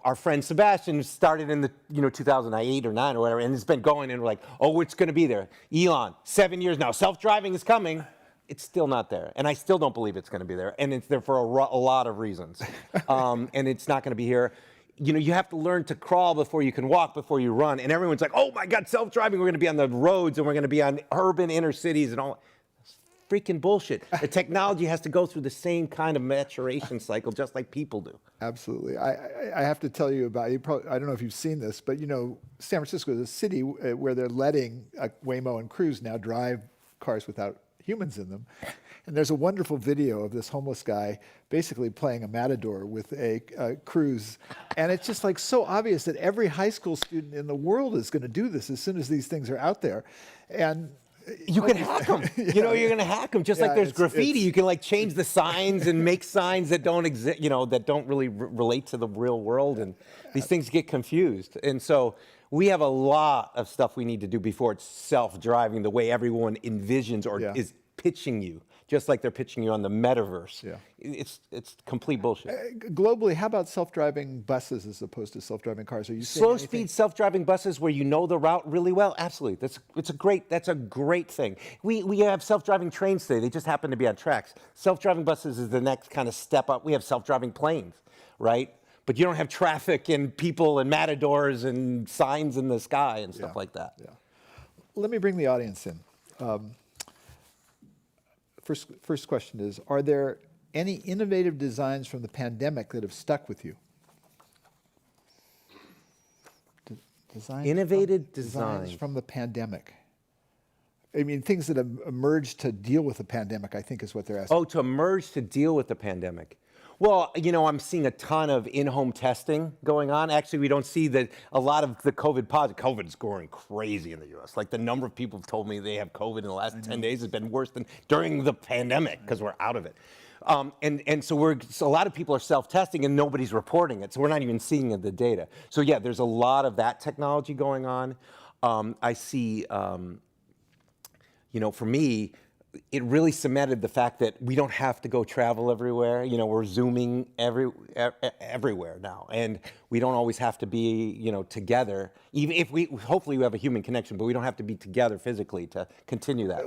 our friend Sebastian started in the, 2008 or 9 or whatever, and it's been going, and we're like, oh, it's going to be there. Elon, 7 years now, self-driving is coming. It's still not there, and I still don't believe it's going to be there, and it's there for a lot of reasons, and it's not going to be here. You have to learn to crawl before you can walk, before you run, and everyone's like, oh my God, self-driving, we're going to be on the roads, and we're going to be on urban inner cities and all. Freaking bullshit. The technology has to go through the same kind of maturation cycle, just like people do. Absolutely. I have to tell you about, I don't know if you've seen this, but San Francisco is a city where they're letting Waymo and Cruise now drive cars without humans in them. And there's a wonderful video of this homeless guy basically playing a matador with a Cruise. And it's just like so obvious that every high school student in the world is going to do this as soon as these things are out there. And you can hack them. You're going to hack them. Just like there's graffiti, you can change the signs and make signs that don't exist, that don't really relate to the real world. And these things get confused. And so we have a lot of stuff we need to do before it's self-driving the way everyone envisions or is pitching you. Just like they're pitching you on the metaverse. Yeah. It's complete bullshit. Globally, how about self-driving buses as opposed to self-driving cars? Are you seeing slow-speed self-driving buses where you know the route really well? Absolutely. That's a great thing. We have self-driving trains today. They just happen to be on tracks. Self-driving buses is the next kind of step up. We have self-driving planes, right? But you don't have traffic and people and matadors and signs in the sky and stuff like that. Yeah. Let me bring the audience in. First question is, are there any innovative designs from the pandemic that have stuck with you? Innovative designs from the pandemic. I mean, things that have emerged to deal with the pandemic, I think is what they're asking. Oh, to emerge to deal with the pandemic. Well, I'm seeing a ton of in-home testing going on. Actually, we don't see a lot of the COVID positive. COVID is going crazy in the U.S. Like the number of people have told me they have COVID in the last 10 days has been worse than during the pandemic because we're out of it. And so a lot of people are self-testing and nobody's reporting it. So we're not even seeing the data. So yeah, there's a lot of that technology going on. I see, for me, it really cemented the fact that we don't have to go travel everywhere. We're Zooming everywhere now, and we don't always have to be, together. Even if hopefully we have a human connection, but we don't have to be together physically to continue that.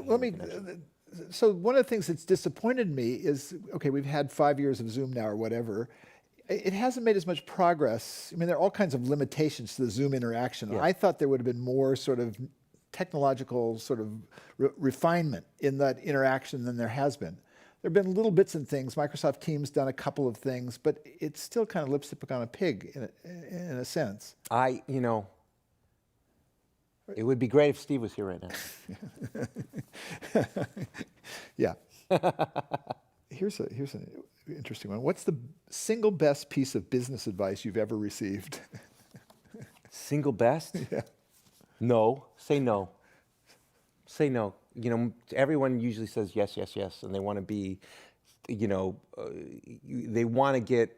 So one of the things that's disappointed me is, okay, we've had 5 years of Zoom now or whatever. It hasn't made as much progress. I mean, there are all kinds of limitations to the Zoom interaction. Yeah. I thought there would have been more sort of technological sort of refinement in that interaction than there has been. There have been little bits and things. Microsoft Teams done a couple of things, but it's still kind of lipstick on a pig in a sense. It would be great if Steve was here right now. Yeah. Here's an interesting one. What's the single best piece of business advice you've ever received? Single best? Yeah. No. Say no. Say no. Everyone usually says yes, yes, yes, and they want to be, they want to get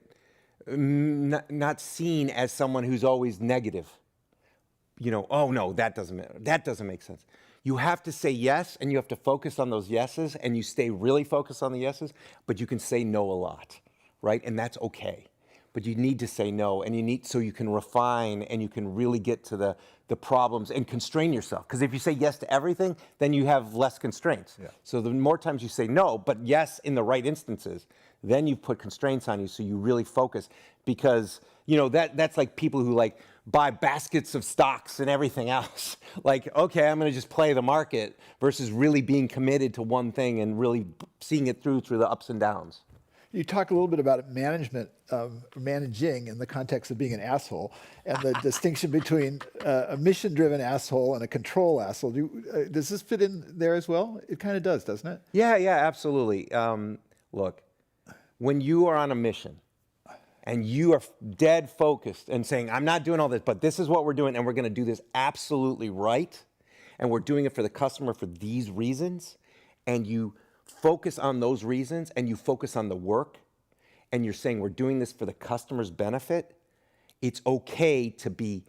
not seen as someone who's always negative. Oh no, that doesn't make sense. You have to say yes, and you have to focus on those yeses, and you stay really focused on the yeses, but you can say no a lot, right? And that's okay. But you need to say no, and so you can refine and you can really get to the problems and constrain yourself. Because if you say yes to everything, then you have less constraints. Yeah. So the more times you say no, but yes in the right instances, then you put constraints on you so you really focus. Because, that's like people who like buy baskets of stocks and everything else. Like, okay, I'm going to just play the market versus really being committed to one thing and really seeing it through the ups and downs. You talk a little bit about managing in the context of being an asshole, and the distinction between a mission-driven asshole and a control asshole. Does this fit in there as well? It kind of does, doesn't it? Yeah, absolutely. Look, when you are on a mission and you are dead focused and saying, I'm not doing all this, but this is what we're doing, and we're going to do this absolutely right, and we're doing it for the customer for these reasons, and you focus on those reasons and you focus on the work and you're saying we're doing this for the customer's benefit, it's okay to be,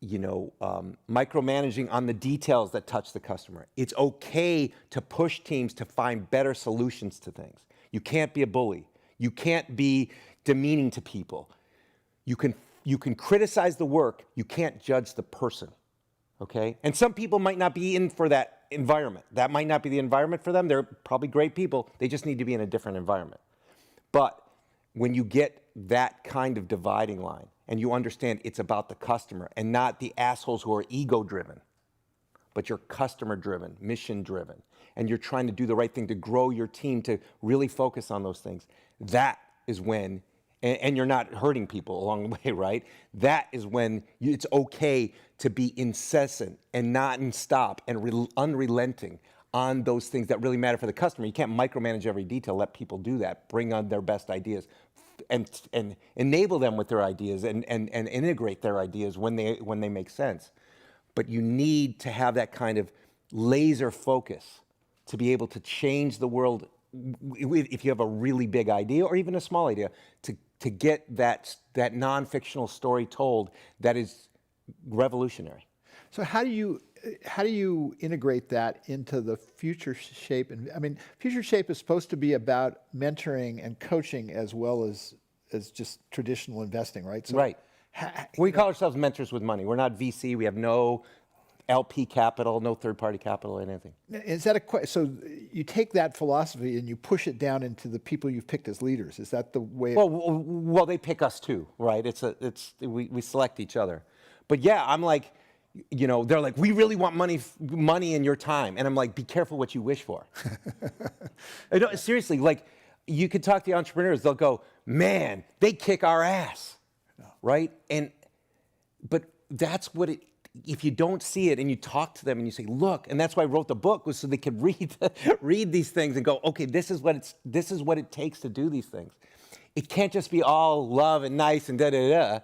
micromanaging on the details that touch the customer. It's okay to push teams to find better solutions to things. You can't be a bully. You can't be demeaning to people. You can criticize the work. You can't judge the person. Okay? And some people might not be in for that environment. That might not be the environment for them. They're probably great people. They just need to be in a different environment. But when you get that kind of dividing line and you understand it's about the customer and not the assholes who are ego-driven, but you're customer-driven, mission-driven, and you're trying to do the right thing to grow your team to really focus on those things, that is when, and you're not hurting people along the way, right? That is when it's okay to be incessant and not and stop and unrelenting on those things that really matter for the customer. You can't micromanage every detail. Let people do that. Bring on their best ideas and enable them with their ideas and integrate their ideas when they make sense. But you need to have that kind of laser focus to be able to change the world if you have a really big idea or even a small idea, to get that non-fictional story told that is revolutionary. So how do you integrate that into the Future Shape? And I mean, Future Shape is supposed to be about mentoring and coaching as well as just traditional investing, right? So right. We call ourselves mentors with money. We're not VC. We have no LP capital, no third-party capital, anything. Is that so you take that philosophy and you push it down into the people you've picked as leaders? Is that the way? Well, they pick us too, right? We select each other. But yeah, I'm like, they're like, we really want money in your time, and I'm like, be careful what you wish for. Seriously, like, you could talk to the entrepreneurs. They'll go, man, they kick our ass, right? But that's what it. If you don't see it and you talk to them and you say, look, and that's why I wrote the book, was so they could read these things and go, okay, this is what it takes to do these things. It can't just be all love and nice and da-da-da.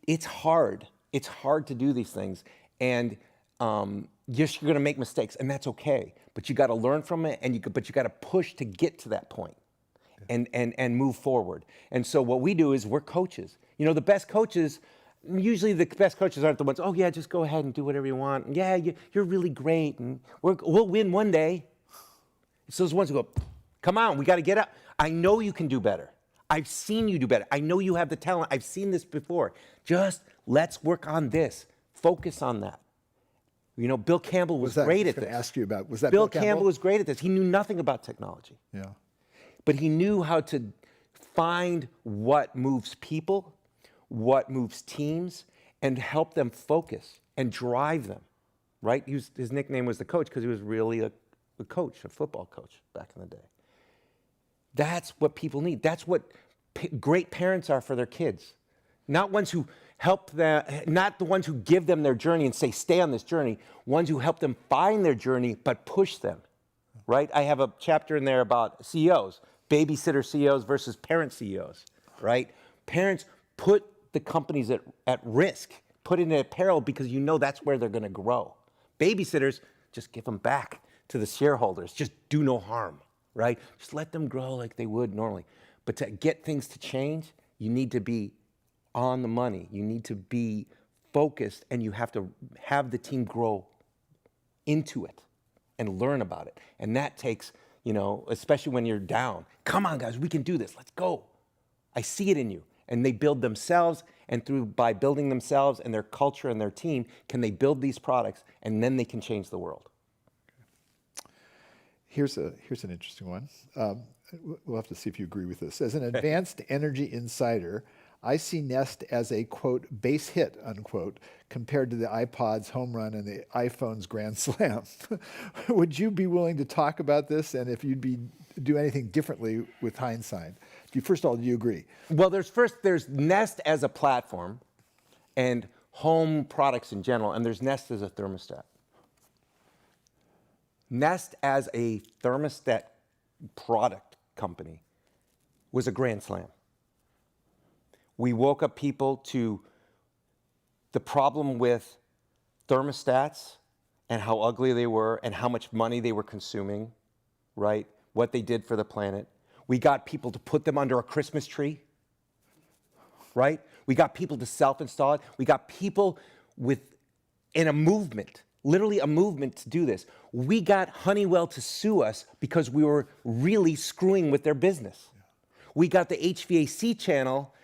It's hard. It's hard to do these things. And yes, you're gonna make mistakes, and that's okay. But you gotta learn from it, but you gotta push to get to that point and move forward. And so what we do is we're coaches. The best coaches, usually the best coaches aren't the ones, oh yeah, just go ahead and do whatever you want. And yeah, you're really great, and we'll win one day. It's those ones who go, come on, we gotta get up. I know you can do better. I've seen you do better. I know you have the talent. I've seen this before. Just let's work on this. Focus on that. Bill Campbell was great at this. Ask you about, was that Bill Campbell was great at this. He knew nothing about technology. Yeah. But he knew how to find what moves people, what moves teams, and help them focus and drive them, right? His nickname was the coach because he was really a coach, a football coach back in the day. That's what people need. That's what great parents are for their kids. Not ones who help them, not the ones who give them their journey and say, stay on this journey, ones who help them find their journey but push them, right? I have a chapter in there about CEOs, babysitter CEOs versus parent CEOs, right? Parents put the companies at risk, put it in peril because that's where they're gonna grow. Babysitters, just give them back to the shareholders. Just do no harm, right? Just let them grow like they would normally. But to get things to change, you need to be on the money. You need to be focused, and you have to have the team grow into it and learn about it. And that takes, especially when you're down, come on guys, we can do this, let's go. I see it in you. And they build themselves, and by building themselves and their culture and their team, can they build these products, and then they can change the world. Here's an interesting one. we'll have to see if you agree with this. As an advanced energy insider, I see Nest as a, quote, base hit, unquote, compared to the iPod's home run and the iPhone's grand slam. Would you be willing to talk about this, and if you'd do anything differently with hindsight? First of all, do you agree? Well, there's Nest as a platform and home products in general, and there's Nest as a thermostat. Nest as a thermostat product company was a grand slam. We woke up people to the problem with thermostats and how ugly they were and how much money they were consuming, right? What they did for the planet. We got people to put them under a Christmas tree, right? We got people to self-install it. We got people in a movement, literally a movement to do this. We got Honeywell to sue us because we were really screwing with their business. We got the HVAC channel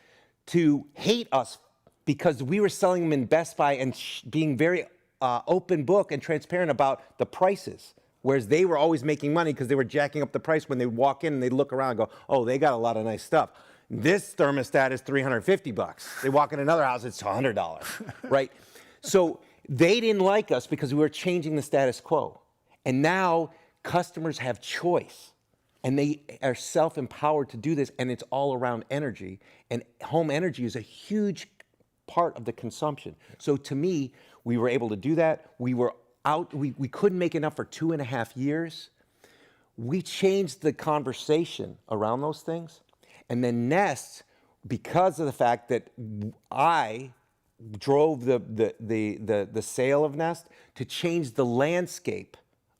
to hate us because we were selling them in Best Buy and being very open book and transparent about the prices, whereas they were always making money because they were jacking up the price when they walk in and they look around and go, oh, they got a lot of nice stuff. This thermostat is $350. They walk in another house, it's $100, right? So they didn't like us because we were changing the status quo. And now customers have choice. And they are self-empowered to do this, and it's all around energy. And home energy is a huge part of the consumption. So to me, we were able to do that. We were out, we couldn't make enough for 2.5 years. We changed the conversation around those things. And then Nest, because of the fact that I drove the sale of Nest to change the landscape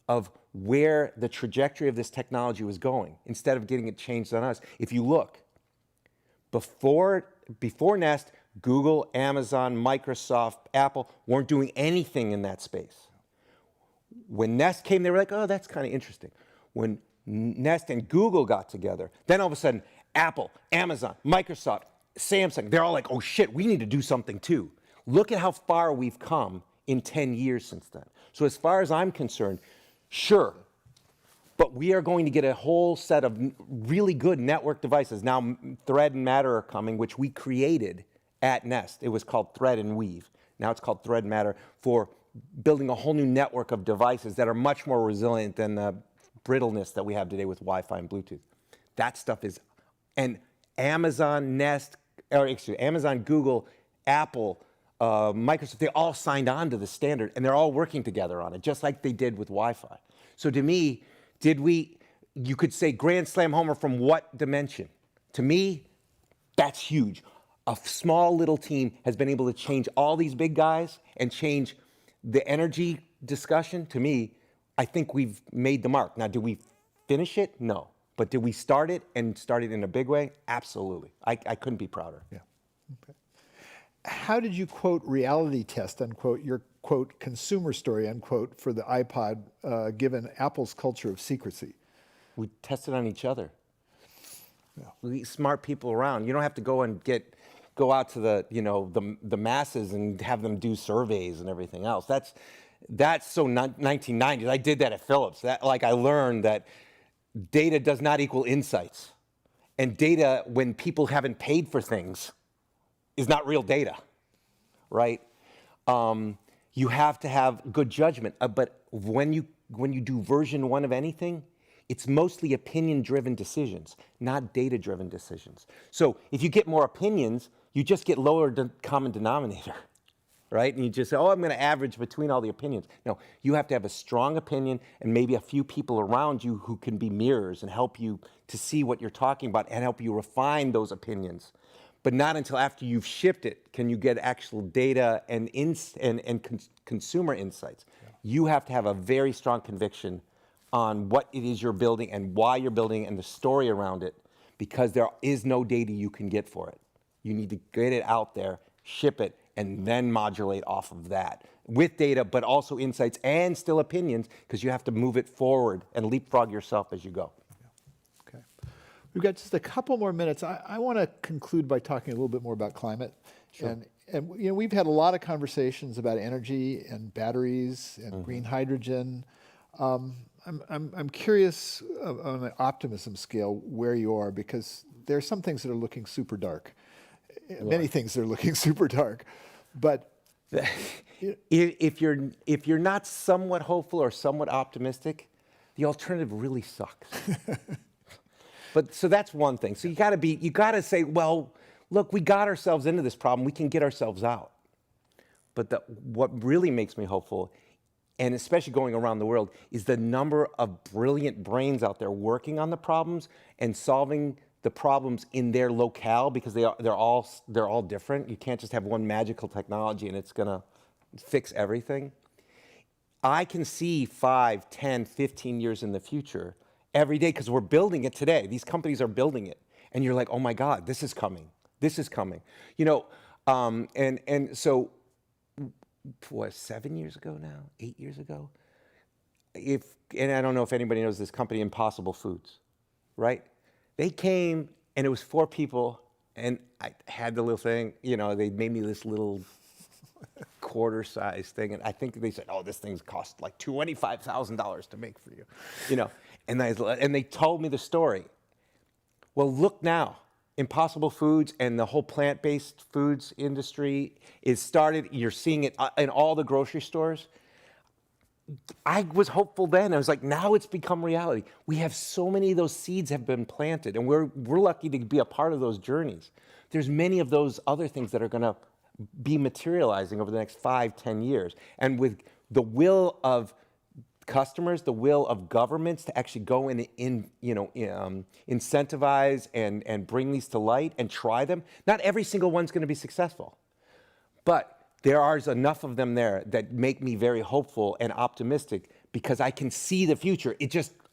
of where the trajectory of this technology was going, instead of getting it changed on us. If you look, before Nest, Google, Amazon, Microsoft, Apple weren't doing anything in that space. When Nest came, they were like, oh, that's kind of interesting. When Nest and Google got together, then all of a sudden, Apple, Amazon, Microsoft, Samsung, they're all like, oh shit, we need to do something too. Look at how far we've come in 10 years since then. So as far as I'm concerned, sure, but we are going to get a whole set of really good network devices. Now, Thread and Matter are coming, which we created at Nest. It was called Thread and Weave. Now it's called Thread and Matter for building a whole new network of devices that are much more resilient than the brittleness that we have today with Wi-Fi and Bluetooth. That stuff is, and Amazon, Amazon, Google, Apple, Microsoft, they all signed on to the standard, and they're all working together on it, just like they did with Wi-Fi. So to me, you could say grand slam homer from what dimension? To me, that's huge. A small little team has been able to change all these big guys and change the energy discussion. To me, I think we've made the mark. Now, did we finish it? No. But did we start it and start it in a big way? Absolutely. I couldn't be prouder. Yeah. Okay. How did you, quote, reality test, unquote, your, quote, consumer story, unquote, for the iPod, given Apple's culture of secrecy? We tested on each other. Yeah. We smart people around. You don't have to go out to the masses and have them do surveys and everything else. That's so 1990s. I did that at Philips. I learned that data does not equal insights. And data, when people haven't paid for things, is not real data, right? You have to have good judgment. But when you do version 1 of anything, it's mostly opinion-driven decisions, not data-driven decisions. So if you get more opinions, you just get lower common denominator, right? And you just say, oh, I'm going to average between all the opinions. No, you have to have a strong opinion and maybe a few people around you who can be mirrors and help you to see what you're talking about and help you refine those opinions. But not until after you've shipped it can you get actual data and consumer insights. Yeah. You have to have a very strong conviction on what it is you're building and why you're building and the story around it, because there is no data you can get for it. You need to get it out there, ship it, and then modulate off of that with data, but also insights and still opinions, because you have to move it forward and leapfrog yourself as you go. Okay. We've got just a couple more minutes. I want to conclude by talking a little bit more about climate. Sure. And we've had a lot of conversations about energy and batteries and green hydrogen. I'm curious on the optimism scale where you are, because there are some things that are looking super dark. Many things are looking super dark, but if you're not somewhat hopeful or somewhat optimistic, the alternative really sucks. But so that's one thing. So you got to say, well, look, we got ourselves into this problem. We can get ourselves out. But what really makes me hopeful, and especially going around the world, is the number of brilliant brains out there working on the problems and solving the problems in their locale, because they're all different. You can't just have one magical technology and it's gonna fix everything. I can see 5, 10, 15 years in the future every day, because we're building it today. These companies are building it, and you're like, oh my God, this is coming. This is coming. You know, and so, what, 7 years ago now, 8 years ago? And I don't know if anybody knows this company, Impossible Foods, right? They came, and it was 4 people, and I had the little thing, you know, they made me this little quarter-size thing, and I think they said, oh, this thing's cost like $25,000 to make for you, you know, and they told me the story. Well, look now, Impossible Foods and the whole plant-based foods industry is started. You're seeing it in all the grocery stores. I was hopeful then. I was like, now it's become reality. We have so many of those seeds have been planted, and we're lucky to be a part of those journeys. There's many of those other things that are going to be materializing over the next 5, 10 years. And with the will of customers, the will of governments to actually go in incentivize and bring these to light and try them, not every single one's going to be successful. But there are enough of them there that make me very hopeful and optimistic, because I can see the future.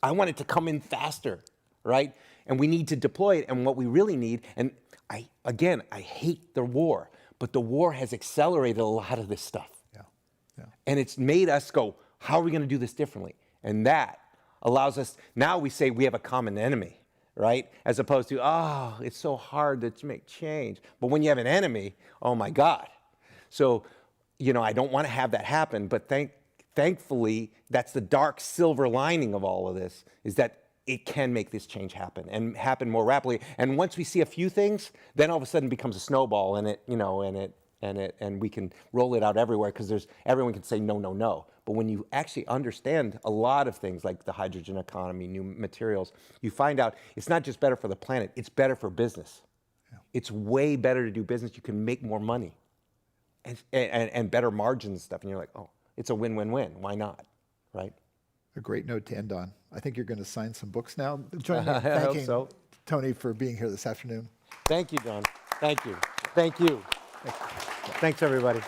I want it to come in faster, right? And we need to deploy it. And what we really need, and I hate the war, but the war has accelerated a lot of this stuff. Yeah. And it's made us go, how are we going to do this differently? And that allows us, now we say we have a common enemy, right? As opposed to, oh, it's so hard to make change. But when you have an enemy, oh my God. So, you know, I don't want to have that happen, but thankfully, that's the dark silver lining of all of this, is that it can make this change happen, and happen more rapidly. And once we see a few things, then all of a sudden it becomes a snowball, and and we can roll it out everywhere, because everyone can say no, no, no. But when you actually understand a lot of things like the hydrogen economy, new materials, you find out it's not just better for the planet, it's better for business. Yeah. It's way better to do business. You can make more money and better margins and stuff. And you're like, oh, it's a win-win-win. Why not, right? A great note to end on. I think you're going to sign some books now. Join me in I hope thanking so. Tony for being here this afternoon. Thank you, John. Thank you. Thank you. Thanks, everybody.